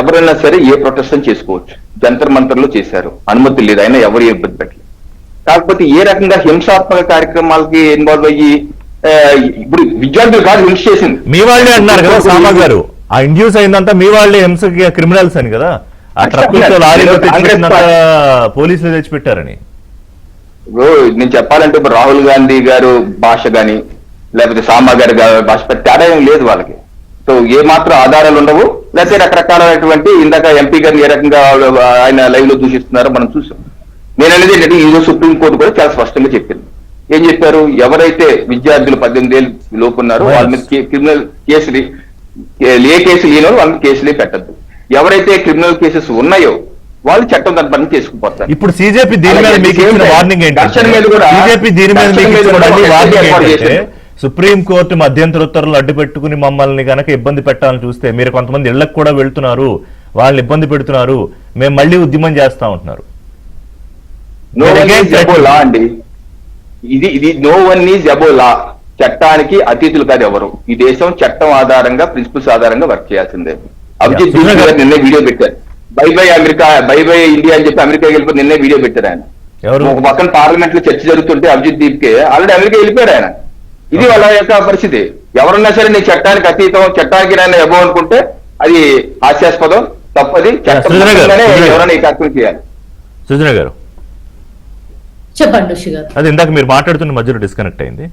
ఎవరైనా సరే ఏ ప్రొటెస్ట్ చేసుకోవచ్చు. జంతర్ మంతర్లు చేశారు, అనుమతి లేదు, అయినా ఎవరు ఇబ్బంది పెట్టలేదు. కాకపోతే ఏ రకంగా హింసాత్మక కార్యక్రమాలకి ఇన్వాల్వ్ అయ్యి ఇప్పుడు విద్యార్థులు కాదు హింస చేసింది. మీ వాళ్ళే అన్నారు కదా సామా గారు, ఆ ఇండ్యూస్ అయిందంతా మీ వాళ్ళే హింసకి క్రిమినల్స్ అని కదా, ఆ ట్రక్ లారీలో తెచ్చిపెట్టినంత పోలీసులు తెచ్చిపెట్టారని. ఇప్పుడు నేను చెప్పాలంటే ఇప్పుడు రాహుల్ గాంధీ గారు భాష గాని లేకపోతే సామా గారి భాష తేడా ఏం లేదు వాళ్ళకి. సో ఏ మాత్రం ఆధారాలు ఉండవు, లేకపోతే రకరకాలైనటువంటి ఇందాక ఎంపీ గారిని ఏ రకంగా ఆయన లైవ్ లో దూషిస్తున్నారో మనం చూసాం. నేను అనేది ఏంటంటే ఈ రోజు సుప్రీంకోర్టు కూడా చాలా స్పష్టంగా చెప్పింది. ఏం చెప్పారు, ఎవరైతే విద్యార్థులు 18 ఏళ్ళు లోపు ఉన్నారో వాళ్ళ మీద క్రిమినల్ కేసులు ఏ కేసులు లేనో వాళ్ళ మీద కేసులే పెట్టద్దు. ఎవరైతే క్రిమినల్ కేసెస్ ఉన్నాయో వాళ్ళు చట్టం దాని పని చేసుకుపోతారు. ఇప్పుడు సీజేపీ దీని మీద మీకు ఇచ్చిన వార్నింగ్ ఏంటంటే, సీజేపీ దీని మీద మీకు ఇచ్చిన వార్నింగ్ ఏంటంటే, సుప్రీం కోర్టు మధ్యంతర ఉత్తర్వులు అడ్డు పెట్టుకుని మమ్మల్ని గనక ఇబ్బంది పెట్టాలని చూస్తే మీరు కొంతమంది ఇళ్లకు కూడా వెళ్తున్నారు, వాళ్ళని ఇబ్బంది పెడుతున్నారు, మేము మళ్ళీ ఉద్యమం చేస్తా ఉంటున్నారు. నో వన్ ఈజ్ అబౌవ్ లా అండి. ఇది నో వన్ ఈజ్ అబౌవ్ లా. చట్టానికి అతీతులు కాదు ఎవరు. ఈ దేశం చట్టం ఆధారంగా ప్రిన్సిపల్స్ ఆధారంగా వర్క్ చేయాల్సిందే. అభిజిత్ దీప్ గారు నిన్నే వీడియో పెట్టారు, by by America, by by India అని చెప్పి అమెరికా వెళ్ళిపోయి నిన్నే వీడియో పెట్టారు ఆయన. ఒక పక్కన పార్లమెంట్ లో చర్చ జరుగుతుంటే అభిజిత్ దీప్ కే ఆల్రెడీ అమెరికా వెళ్ళిపోయారు ఆయన. ఇది వాళ్ళ యొక్క పరిస్థితి. ఎవరన్నా సరే నీ చట్టానికి అతీతం, చట్టానికి నేను అబౌవ్ అనుకుంటే అది హాస్యాస్పదం, తప్పది. చట్టంగానే ఎవరైనా ఈ కార్యక్రమం చేయాలి. సుజన గారు చెప్పండి ఋషి గారు. అది ఇందాక మీరు మాట్లాడుతున్న మధ్యలో డిస్కనెక్ట్ అయింది.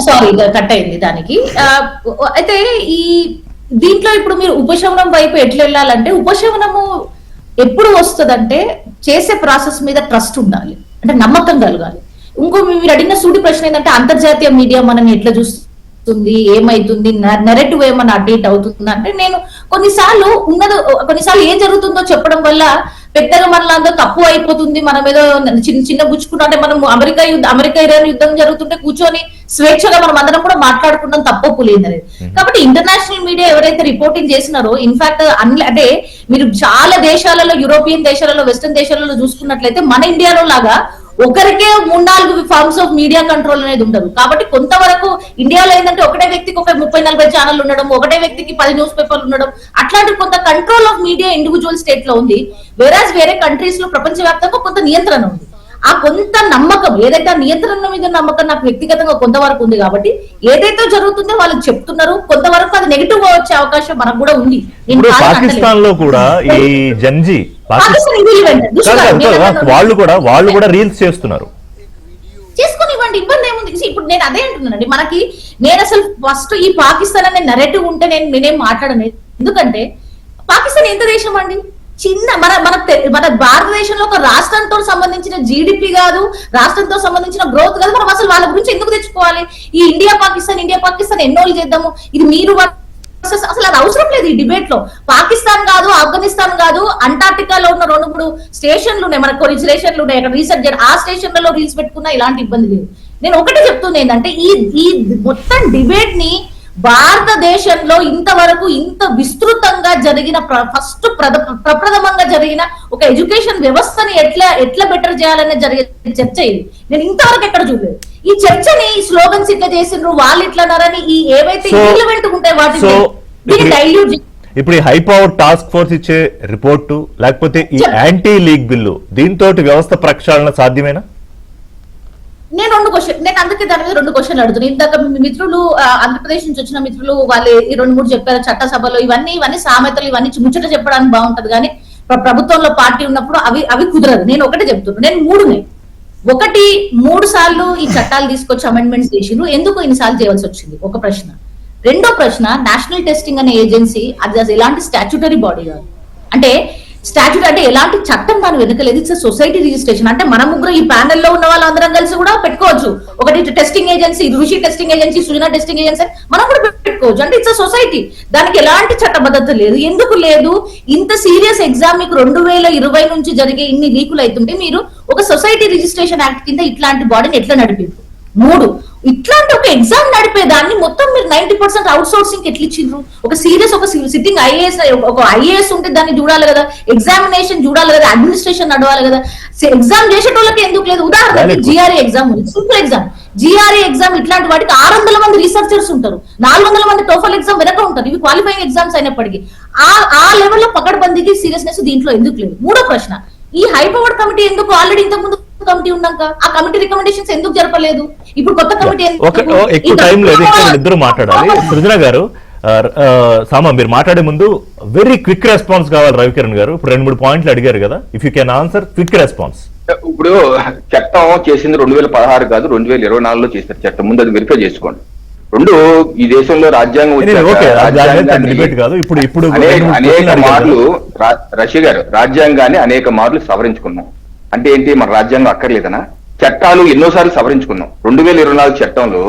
సారీ, కట్ అయింది దానికి. అయితే ఈ దీంట్లో ఇప్పుడు మీరు ఉపశమనం వైపు ఎట్లా వెళ్ళాలంటే, ఉపశమనము ఎప్పుడు వస్తుందంటే చేసే ప్రాసెస్ మీద ట్రస్ట్ ఉండాలి, అంటే నమ్మకం కలగాలి. ఇంకో మీరు అడిగిన సూటి ప్రశ్న ఏంటంటే అంతర్జాతీయ మీడియా మనని ఎట్లా చూస్తుంది, ఏమైతుంది, నెరేటివ్ ఏమన్నా అప్డేట్ అవుతుంది అంటే, నేను కొన్నిసార్లు ఏం జరుగుతుందో చెప్పడం వల్ల పెద్దగా మనలో తప్పు అయిపోతుంది, మనం ఏదో చిన్న గుచ్చుకుంటా, అంటే మనం అమెరికా ఇరాన్ యుద్ధం జరుగుతుంటే కూర్చొని స్వేచ్ఛగా మనం అందరం కూడా మాట్లాడుకుంటాం, తప్పు లేదనేది. కాబట్టి ఇంటర్నేషనల్ మీడియా ఎవరైతే రిపోర్టింగ్ చేసినారో, ఇన్ఫాక్ట్ అంటే మీరు చాలా దేశాలలో, యూరోపియన్ దేశాలలో, వెస్టర్న్ దేశాలలో చూసుకున్నట్లయితే మన ఇండియాలో లాగా ఒకరికే 3-4 ఫార్మ్స్ ఆఫ్ మీడియా కంట్రోల్ అనేది ఉండదు. కాబట్టి కొంతవరకు ఇండియాలో ఏంటంటే ఒకటే వ్యక్తికి ఒక 30-40 ఛానల్ ఉండడం, ఒకటే వ్యక్తికి 10 న్యూస్ పేపర్లు ఉండడం, అట్లాంటి కొంత control of media individual state లో ఉంది. వేరే కంట్రీస్ లో ప్రపంచవ్యాప్తంగా కొంత నియంత్రణ ఉంది. ఆ కొంత నమ్మకం, ఏదైతే నియంత్రణ మీద నమ్మకం నాకు వ్యక్తిగతంగా కొంతవరకు ఉంది. కాబట్టి ఏదైతే జరుగుతుందో వాళ్ళకి చెప్తున్నారు, కొంతవరకు అది నెగిటివ్ గా వచ్చే అవకాశం మనకు కూడా ఉంది. పాకిస్తాన్ లో కూడా ఈ జంజీ వాళ్ళు కూడా రీల్స్ చేస్తున్నారు. చేసుకునివ్వండి, ఇబ్బంది ఏముంది. ఇప్పుడు నేను అదే అంటున్నానండి, నేను అసలు ఫస్ట్ ఈ పాకిస్తాన్ అనే నెరేటివ్ ఉంటే నేనేం మాట్లాడను. ఎందుకంటే పాకిస్తాన్ ఎంత దేశం అండి, చిన్న మన భారతదేశంలో ఒక రాష్ట్రంతో సంబంధించిన జీడిపి కాదు, రాష్ట్రంతో సంబంధించిన గ్రోత్ కాదు. మనం అసలు వాళ్ళ గురించి ఎందుకు తెచ్చుకోవాలి? ఈ ఇండియా పాకిస్తాన్ ఎన్నోళ్ళు చేద్దాము, ఇది మీరు అసలు అది అవసరం లేదు ఈ డిబేట్ లో. పాకిస్తాన్ కాదు, ఆఫ్ఘనిస్తాన్ కాదు, అంటార్టికాలో ఉన్న 2-3 స్టేషన్లు ఉన్నాయి, మనకు కొన్ని స్టేషన్లు ఉన్నాయి, అక్కడ రీసెర్చ్ చేయాలి, ఆ స్టేషన్లలో రీల్స్ పెట్టుకున్నా ఇలాంటి ఇబ్బంది లేదు. నేను ఒకటి చెప్తుంది ఏంటంటే, ఈ మొత్తం డిబేట్ ని భారతదేశంలో ఇంతవరకు ఇంత విస్తృతంగా జరిగిన ప్రప్రథమంగా జరిగిన ఒక ఎడ్యుకేషన్ వ్యవస్థని ఎట్లా బెటర్ చేయాలనే జరిగే చర్చ ఇది. నేను ఇంతవరకు ఎక్కడ చూడలేదు. ఈ చర్చని స్లోగన్స్ ఇట్లా చేసిండ్రు, వాళ్ళు ఇట్లన్నారని ఈ ఏవైతే ఇంప్లిమెంట్ ఉంటాయి వాటిని డైల్యూట్. ఇప్పుడు ఈ హై పవర్ టాస్క్ ఫోర్స్ ఇచ్చే రిపోర్టు, లేకపోతే ఈ యాంటీ లీగ్ బిల్లు, దీంతో వ్యవస్థ ప్రక్షాళన సాధ్యమేనా? నేను అందుకే దాని మీద 2 క్వశ్చన్లు అడుగుతున్నాను. ఇందాక మిత్రులు ఆంధ్రప్రదేశ్ నుంచి వచ్చిన మిత్రులు వాళ్ళు 2-3 చెప్పారు చట్టసభలో, ఇవన్నీ సామెతలు, ఇవన్నీ ముచ్చట చెప్పడానికి బాగుంటది, కానీ ప్రభుత్వంలో పార్టీ ఉన్నప్పుడు అవి కుదరదు. నేను ఒకటే చెప్తున్నాను, నేను 3 సార్లు ఈ చట్టాలు తీసుకొచ్చి అమెండ్మెంట్స్ చేసిండ్రు, ఎందుకు ఇన్నిసార్లు చేయవలసి వచ్చింది? ఒక ప్రశ్న. రెండో ప్రశ్న, నేషనల్ టెస్టింగ్ అనే ఏజెన్సీ అది ఎలాంటి స్టాట్యూటరీ బాడీ కాదు, అంటే స్టాట్యూట్ అంటే ఎలాంటి చట్టం దాని వెనకలేదు. It's society registration. అంటే మన ముగ్గురు ఈ ప్యానెల్లో ఉన్న వాళ్ళందరం కలిసి కూడా పెట్టుకోవచ్చు. ఒకటి టెస్టింగ్ ఏజెన్సీ, ఋషి టెస్టింగ్ ఏజెన్సీ, సృజన టెస్టింగ్ ఏజెన్సీ, మనం కూడా పెట్టుకోవచ్చు. అంటే ఇట్స్ సొసైటీ, దానికి ఎలాంటి చట్టబద్ధత లేదు. ఎందుకు లేదు? ఇంత సీరియస్ ఎగ్జామ్ మీకు 2020 నుంచి జరిగే ఇన్ని లీకులు అవుతుంటే మీరు ఒక సొసైటీ రిజిస్ట్రేషన్ యాక్ట్ కింద ఇట్లాంటి బాడీని ఎట్లా నడిపారు? 3 ఇట్లాంటి ఒక ఎగ్జామ్ నడిపేదాన్ని మొత్తం మీరు 90% అవుట్ సోర్సింగ్ ఎట్లా ఇచ్చిండ్రు? ఒక సీరియస్ ఒక సిట్టింగ్ ఐఏఎస్ ఉంటే దాన్ని చూడాలి కదా, ఎగ్జామినేషన్ చూడాలి కదా, అడ్మినిస్ట్రేషన్ నడవాలి కదా. ఎగ్జామ్ చేసేటోళ్ళకి ఎందుకు లేదు? ఉదాహరణకి జిఆర్ఈ ఎగ్జామ్ ఉంది, సింపుల్ ఎగ్జామ్. జిఆర్ఈ ఎగ్జామ్ ఇట్లాంటి వాటికి 600 మంది రీసెర్చర్స్ ఉంటారు, 400 మంది టోఫల్ ఎగ్జామ్ వెనక ఉంటారు. ఇవి క్వాలిఫైయింగ్ ఎగ్జామ్స్ అయినప్పటికీ ఆ లెవెల్లో పకడ్బందీకి సీరియస్నెస్ దీంట్లో ఎందుకు లేదు? మూడో ప్రశ్న, ఈ హై పవర్డ్ కమిటీ ఎందుకు ఆల్రెడీ ఇంతకు ముందు కమిటీ ఉన్నాక ఆ కమిటీ రికమెండేషన్స్ ఎందుకు జరపలేదు? ఇప్పుడు కొత్త కమిటీ ఎక్కువ టైం లేదు, ఇద్దరు మాట్లాడాలి. సృజన గారు, సామా మీరు మాట్లాడే ముందు వెరీ క్విక్ రెస్పాన్స్ కావాలి. రవికిరణ్ గారు ఇప్పుడు 2-3 పాయింట్లు అడిగారు కదా, if you can answer quick response. ఇప్పుడు చట్టం చేసింది 2016 కాదు 2024లో చేశారు చట్టం, ముందు అది వెరిఫై చేసుకోండి. రెండు, ఈ దేశంలో రాజ్యాంగం కాదు ఇప్పుడు అనేక మార్లు రష్య గారు రాజ్యాంగాన్ని అనేక మార్లు సవరించుకున్నాం. అంటే ఏంటి, మన రాజ్యాంగం అక్కర్లేదనా? చట్టాలు ఎన్నోసార్లు సవరించుకున్నాం. 2024 చట్టంలో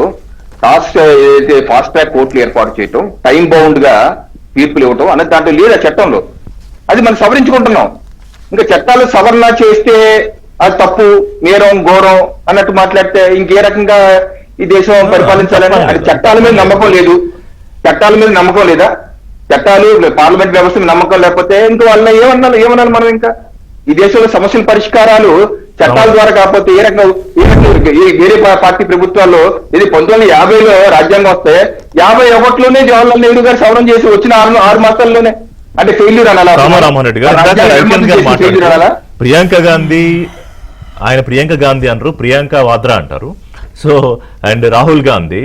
ఫాస్ట్ ట్రాక్ కోర్టులు ఏర్పాటు చేయటం, టైం బౌండ్ గా తీర్పులు ఇవ్వటం అన్నది దాంట్లో లేదు ఆ చట్టంలో. అది మనం సవరించుకుంటున్నాం. ఇంకా చట్టాలు సవరణ చేస్తే అది తప్పు, నేరం, ఘోరం అన్నట్టు మాట్లాడితే ఇంకే రకంగా ఈ దేశం పరిపాలించాలని? అది చట్టాల మీద నమ్మకం లేదు. చట్టాల మీద నమ్మకం లేదా? చట్టాలు పార్లమెంట్ వ్యవస్థ మీద నమ్మకం లేకపోతే ఇంకా వాళ్ళ ఏమన్నాను మనం? ఇంకా ఈ దేశంలో సమస్యల పరిష్కారాలు చట్టాల ద్వారా కాకపోతే ఏ రకంగా వేరే పార్టీ ప్రభుత్వాల్లో ఇది 1950లో రాజ్యాంగం వస్తే 51లోనే జవహర్లాల్ నెహ్రూ గారు సవరణ చేసి వచ్చిన 6 మాసాల్లోనే, అంటే ఫెయిల్యూర్ అనాలా? ప్రియాంక గాంధీ, ఆయన ప్రియాంక గాంధీ అనరు, ప్రియాంక వాద్రా అంటారు. సో అండ్ రాహుల్ గాంధీ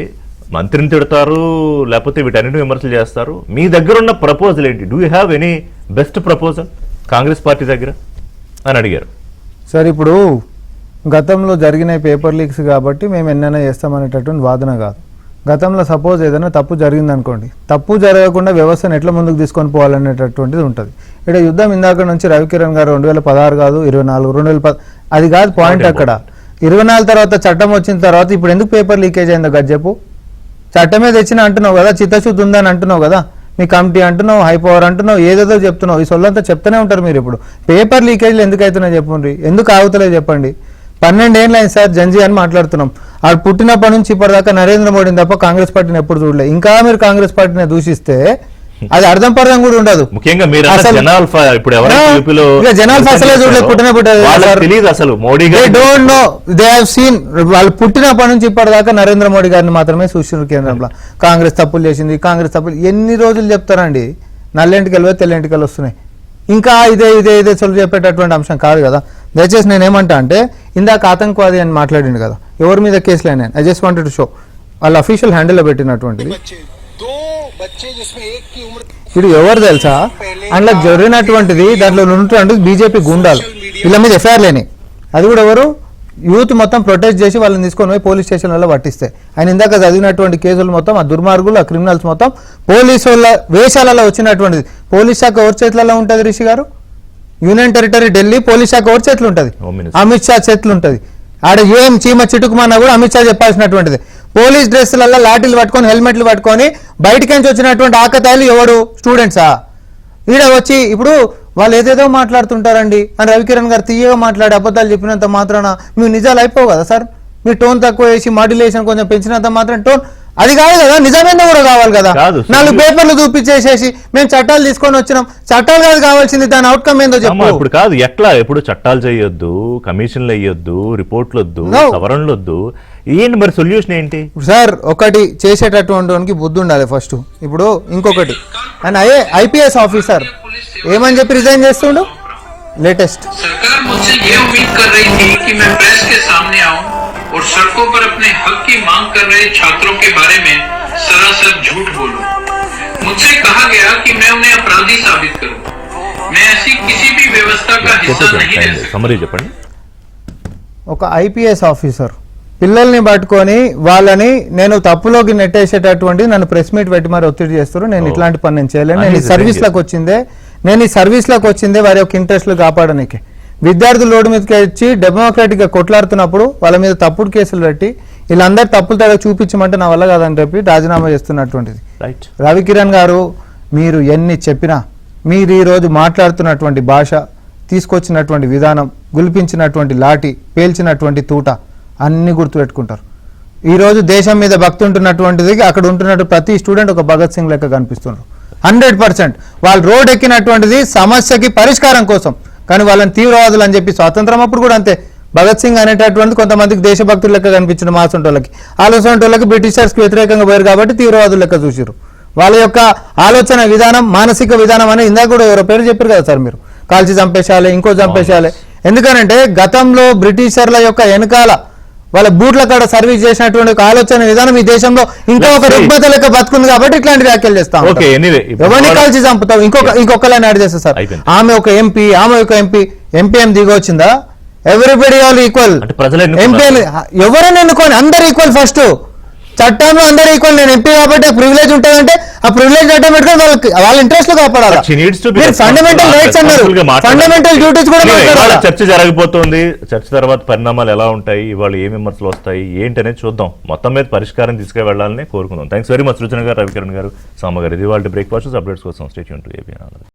మంత్రిని తిడతారు, లేకపోతే వీటన్నిటిని విమర్శలు చేస్తారు. మీ దగ్గర ఉన్న ప్రపోజల్ ఏంటి? Do you have any best proposal Congress party దగ్గర అని అడిగారు. సార్ ఇప్పుడు గతంలో జరిగిన పేపర్ లీక్స్ కాబట్టి మేము ఎన్నైనా చేస్తామనేటటువంటి వాదన కాదు. గతంలో సపోజ్ ఏదైనా తప్పు జరిగింది అనుకోండి, తప్పు జరగకుండా వ్యవస్థను ఎట్లా ముందుకు తీసుకొని పోవాలనేటటువంటిది ఉంటుంది. ఇక్కడ యుద్ధం ఇందాక నుంచి రవికిరణ్ గారు 2016 కాదు 24, 2010 అది కాదు పాయింట్. అక్కడ 24 తర్వాత చట్టం వచ్చిన తర్వాత ఇప్పుడు ఎందుకు పేపర్ లీకేజ్ అయిందో గది చెప్పు. చట్టమే తెచ్చిన అంటున్నావు కదా, చిత్తశుద్ధి ఉందని అంటున్నావు కదా, మీ కమిటీ అంటున్నావు, హై పవర్ అంటున్నావు, ఏదేదో చెప్తున్నావు. ఈ సొల్లంతా చెప్తూనే ఉంటారు మీరు. ఇప్పుడు పేపర్ లీకేజ్లు ఎందుకు అవుతున్నాయి చెప్పండి, ఎందుకు ఆగుతలేదు చెప్పండి. 12 ఏళ్ళు అయింది సార్ జంజీ అని మాట్లాడుతున్నాం. ఆడు పుట్టినప్పటి నుంచి ఇప్పటిదాకా నరేంద్ర మోడీని తప్ప కాంగ్రెస్ పార్టీని ఎప్పుడు చూడలేదు. ఇంకా మీరు కాంగ్రెస్ పార్టీని దూషిస్తే అది అర్థం పర్థం కూడా ఉండదు. ముఖ్యంగా మీరు జనాల్ అసలు Modi don't know, they have seen. వాళ్ళు పుట్టినప్పటి నుంచి ఇప్పటిదాకా నరేంద్ర మోడీ గారిని మాత్రమే చూస్తున్నారు కేంద్రంలో. కాంగ్రెస్ తప్పులు చేసింది, కాంగ్రెస్ తప్పులు ఎన్ని రోజులు చెప్తారండి? నల్లెంటికలు తెల్లెంటికలు వస్తున్నాయి. ఇంకా ఇదే ఇదే ఇదే చొల్లు చెప్పేటటువంటి అంశం కాదు కదా. దయచేసి నేను ఏమంటా అంటే, ఇందాక ఆతంకవాది అని మాట్లాడింది కదా, ఎవరి మీద కేసులు అయినా I just wanted to show వాళ్ళ అఫీషియల్ హ్యాండిల్లో పెట్టినటువంటిది. ఇది ఎవరు తెలుసా? అందులో జరిగినటువంటిది దాంట్లో ఉన్నటువంటి బీజేపీ గుండాలు, వీళ్ళ మీద ఎఫ్ఐఆర్ లేని, అది కూడా ఎవరు యూత్ మొత్తం ప్రొటెస్ట్ చేసి వాళ్ళని తీసుకొని పోయి పోలీస్ స్టేషన్లలో పట్టిస్తే ఆయన ఇందాక చదివినటువంటి కేసులు మొత్తం ఆ దుర్మార్గులు, ఆ క్రిమినల్స్ మొత్తం పోలీసు వాళ్ళ వేషాలలో వచ్చినటువంటిది. పోలీస్ శాఖ ఎవరి చేతులలో ఉంటుంది రిషి గారు? యూనియన్ టెరిటరీ ఢిల్లీ పోలీస్ శాఖ ఎవరి చేతులు ఉంటుంది? అమిత్ షా చేతులు ఉంటుంది. ఆడ ఏం చీమ చిటుకుమన్నా కూడా అమిత్ షా చెప్పాల్సినటువంటిది. పోలీస్ డ్రెస్సులలో లాఠీలు పట్టుకొని హెల్మెట్లు పట్టుకొని బయటికి నుంచి వచ్చినటువంటి ఆకతాయిలు ఎవరు? స్టూడెంట్సా? ఈడ వచ్చి ఇప్పుడు వాళ్ళు ఏదేదో మాట్లాడుతుంటారండి అని రవికిరణ్ గారు తీయగా మాట్లాడి అబద్ధాలు చెప్పినంత మాత్రాన మీరు నిజాలు అయిపోవు కదా సార్. మీ టోన్ తక్కువ వేసి మాడ్యులేషన్ కొంచెం పెంచినంత మాత్రం టోన్ అది కాదు కదా, నిజమేందో కూడా కావాలి కదా. 4 పేపర్లు చూపించేసేసి మేము చట్టాలు తీసుకొని వచ్చినాం, చట్టాలు కాదు కావాల్సింది, దాని అవుట్కమ్ ఏందో చెప్పు. ఇప్పుడు కాదు ఎట్లా, ఇప్పుడు చట్టాలు చేయొద్దు, కమిషన్లు వేయొద్దు, రిపోర్ట్లు వద్దు, సవరణలు వద్దు, ఏంటి మరి సొల్యూషన్ ఏంటి సార్? ఒకటి చేసేటటువంటి బుద్ధి ఉండాలి ఫస్ట్. ఇప్పుడు ఇంకొకటి ఆయన ఐపీఎస్ ఆఫీసర్ ఏమని చెప్పి రిజైన్ చేస్తుండు లేటెస్ట్. और सड़कों पर अपने हक की मांग कर रहे छात्रों के बारे में सरासर झूठ बोलूं। मुझसे कहा गया कि मैं उन्हें अपराधी साबित करूं। मैं ऐसी किसी भी व्यवस्था का हिस्सा नहीं रह सकता। ఒక ఐపీఎస్ ఆఫీసర్ పిల్లల్ని పట్టుకొని వాళ్ళని నేను తప్పులోకి నెట్టేసేటటువంటి నన్ను ప్రెస్ మీట్ పెట్టి మరి ఒత్తిడి చేస్తారు. నేను ఇట్లాంటి పని నేను చేయలేను. నేను ఈ సర్వీస్లోకి వచ్చిందే వారి యొక్క ఇంట్రెస్ట్లు కాపాడడానికి. విద్యార్థులు రోడ్డు మీదకి వచ్చి డెమోక్రాటిక్ గా కొట్లాడుతున్నప్పుడు వాళ్ళ మీద తప్పుడు కేసులు పెట్టి వీళ్ళందరూ తప్పులు తగ్గ చూపించమంటే నా వల్ల కాదని చెప్పి రాజీనామా చేస్తున్నటువంటిది. రవికిరణ్ గారు, మీరు ఎన్ని చెప్పినా మీరు ఈరోజు మాట్లాడుతున్నటువంటి భాష, తీసుకొచ్చినటువంటి విధానం, గుల్పించినటువంటి లాఠీ, పేల్చినటువంటి తూట అన్ని గుర్తుపెట్టుకుంటారు. ఈ రోజు దేశం మీద భక్తి ఉంటున్నటువంటిది అక్కడ ఉంటున్నట్టు ప్రతి స్టూడెంట్ ఒక భగత్ సింగ్ లెక్క కనిపిస్తున్నారు. 100% వాళ్ళు రోడ్ ఎక్కినటువంటిది సమస్యకి పరిష్కారం కోసం, కానీ వాళ్ళని తీవ్రవాదులు అని చెప్పి స్వాతంత్రం అప్పుడు కూడా అంతే. భగత్ సింగ్ అనేటటువంటి కొంతమందికి దేశభక్తులు లెక్క కనిపించిన మాసంటోళ్ళకి, ఆలోచనటోళ్ళకి బ్రిటిషర్స్కి వ్యతిరేకంగా పోయారు కాబట్టి తీవ్రవాదులు లెక్క చూసారు. వాళ్ళ యొక్క ఆలోచన విధానం, మానసిక విధానం అని ఇందాక కూడా ఎవరో పేరు చెప్పారు కదా సార్ మీరు, కాల్చి చంపేశాలే, ఇంకో చంపేశాలే. ఎందుకనంటే గతంలో బ్రిటిషర్ల యొక్క వెనకాల వాళ్ళ బూట్ల కాడ సర్వీస్ చేసినటువంటి ఒక ఆలోచన విధానం ఈ దేశంలో ఇంకా ఒక రుగ్మత లెక్క బతుకుంది కాబట్టి ఇట్లాంటి వ్యాఖ్యలు చేస్తాం. Okay, anyway, ఎవరిని కాల్చి చంపుతావు? ఇంకొక లైన్ యాడ్ చేస్తా సార్, అయిపోయింది. ఆమె ఒక ఎంపీ ఏం దిగొచ్చిందా? Everybody all equal. అంటే ప్రజలు ఎంపీ ఎవరైనా ఎన్నుకోని అందరు ఈక్వల్. ఫస్ట్ చట్టంలో అందరు ఈక్వల్. నేను ఎంపీ కాబట్టి ప్రివిలేజ్ ఉంటుందంటే ఆ ప్రివిలేజ్ ఆటోమేటిక్ వాళ్ళ ఇంట్రెస్ట్ లో కాపాడాలి. ఫండమెంటల్ రైట్స్ అన్నారు, ఫండమెంటల్ డ్యూటీస్ కూడా మాట్లాడాలి. చర్చ జరగబోతోంది. చర్చ తర్వాత పరిణామాలు ఎలా ఉంటాయి, ఇవాళ ఏ విమర్శలు వస్తాయి ఏంటి అనేది చూద్దాం. మొత్తం మీద పరిష్కారం తీసుకువెళ్లాలని కోరుకుందాం. థ్యాంక్స్ వెరీ మచ్ సృజన గారు, రవికిరణ్ గారు, సామ గారు. ఇది వాళ్ళ బ్రేక్ఫాస్ట్ అప్డేట్స్ కోసం స్టే ట్యూన్ టు ఏబిఎన్.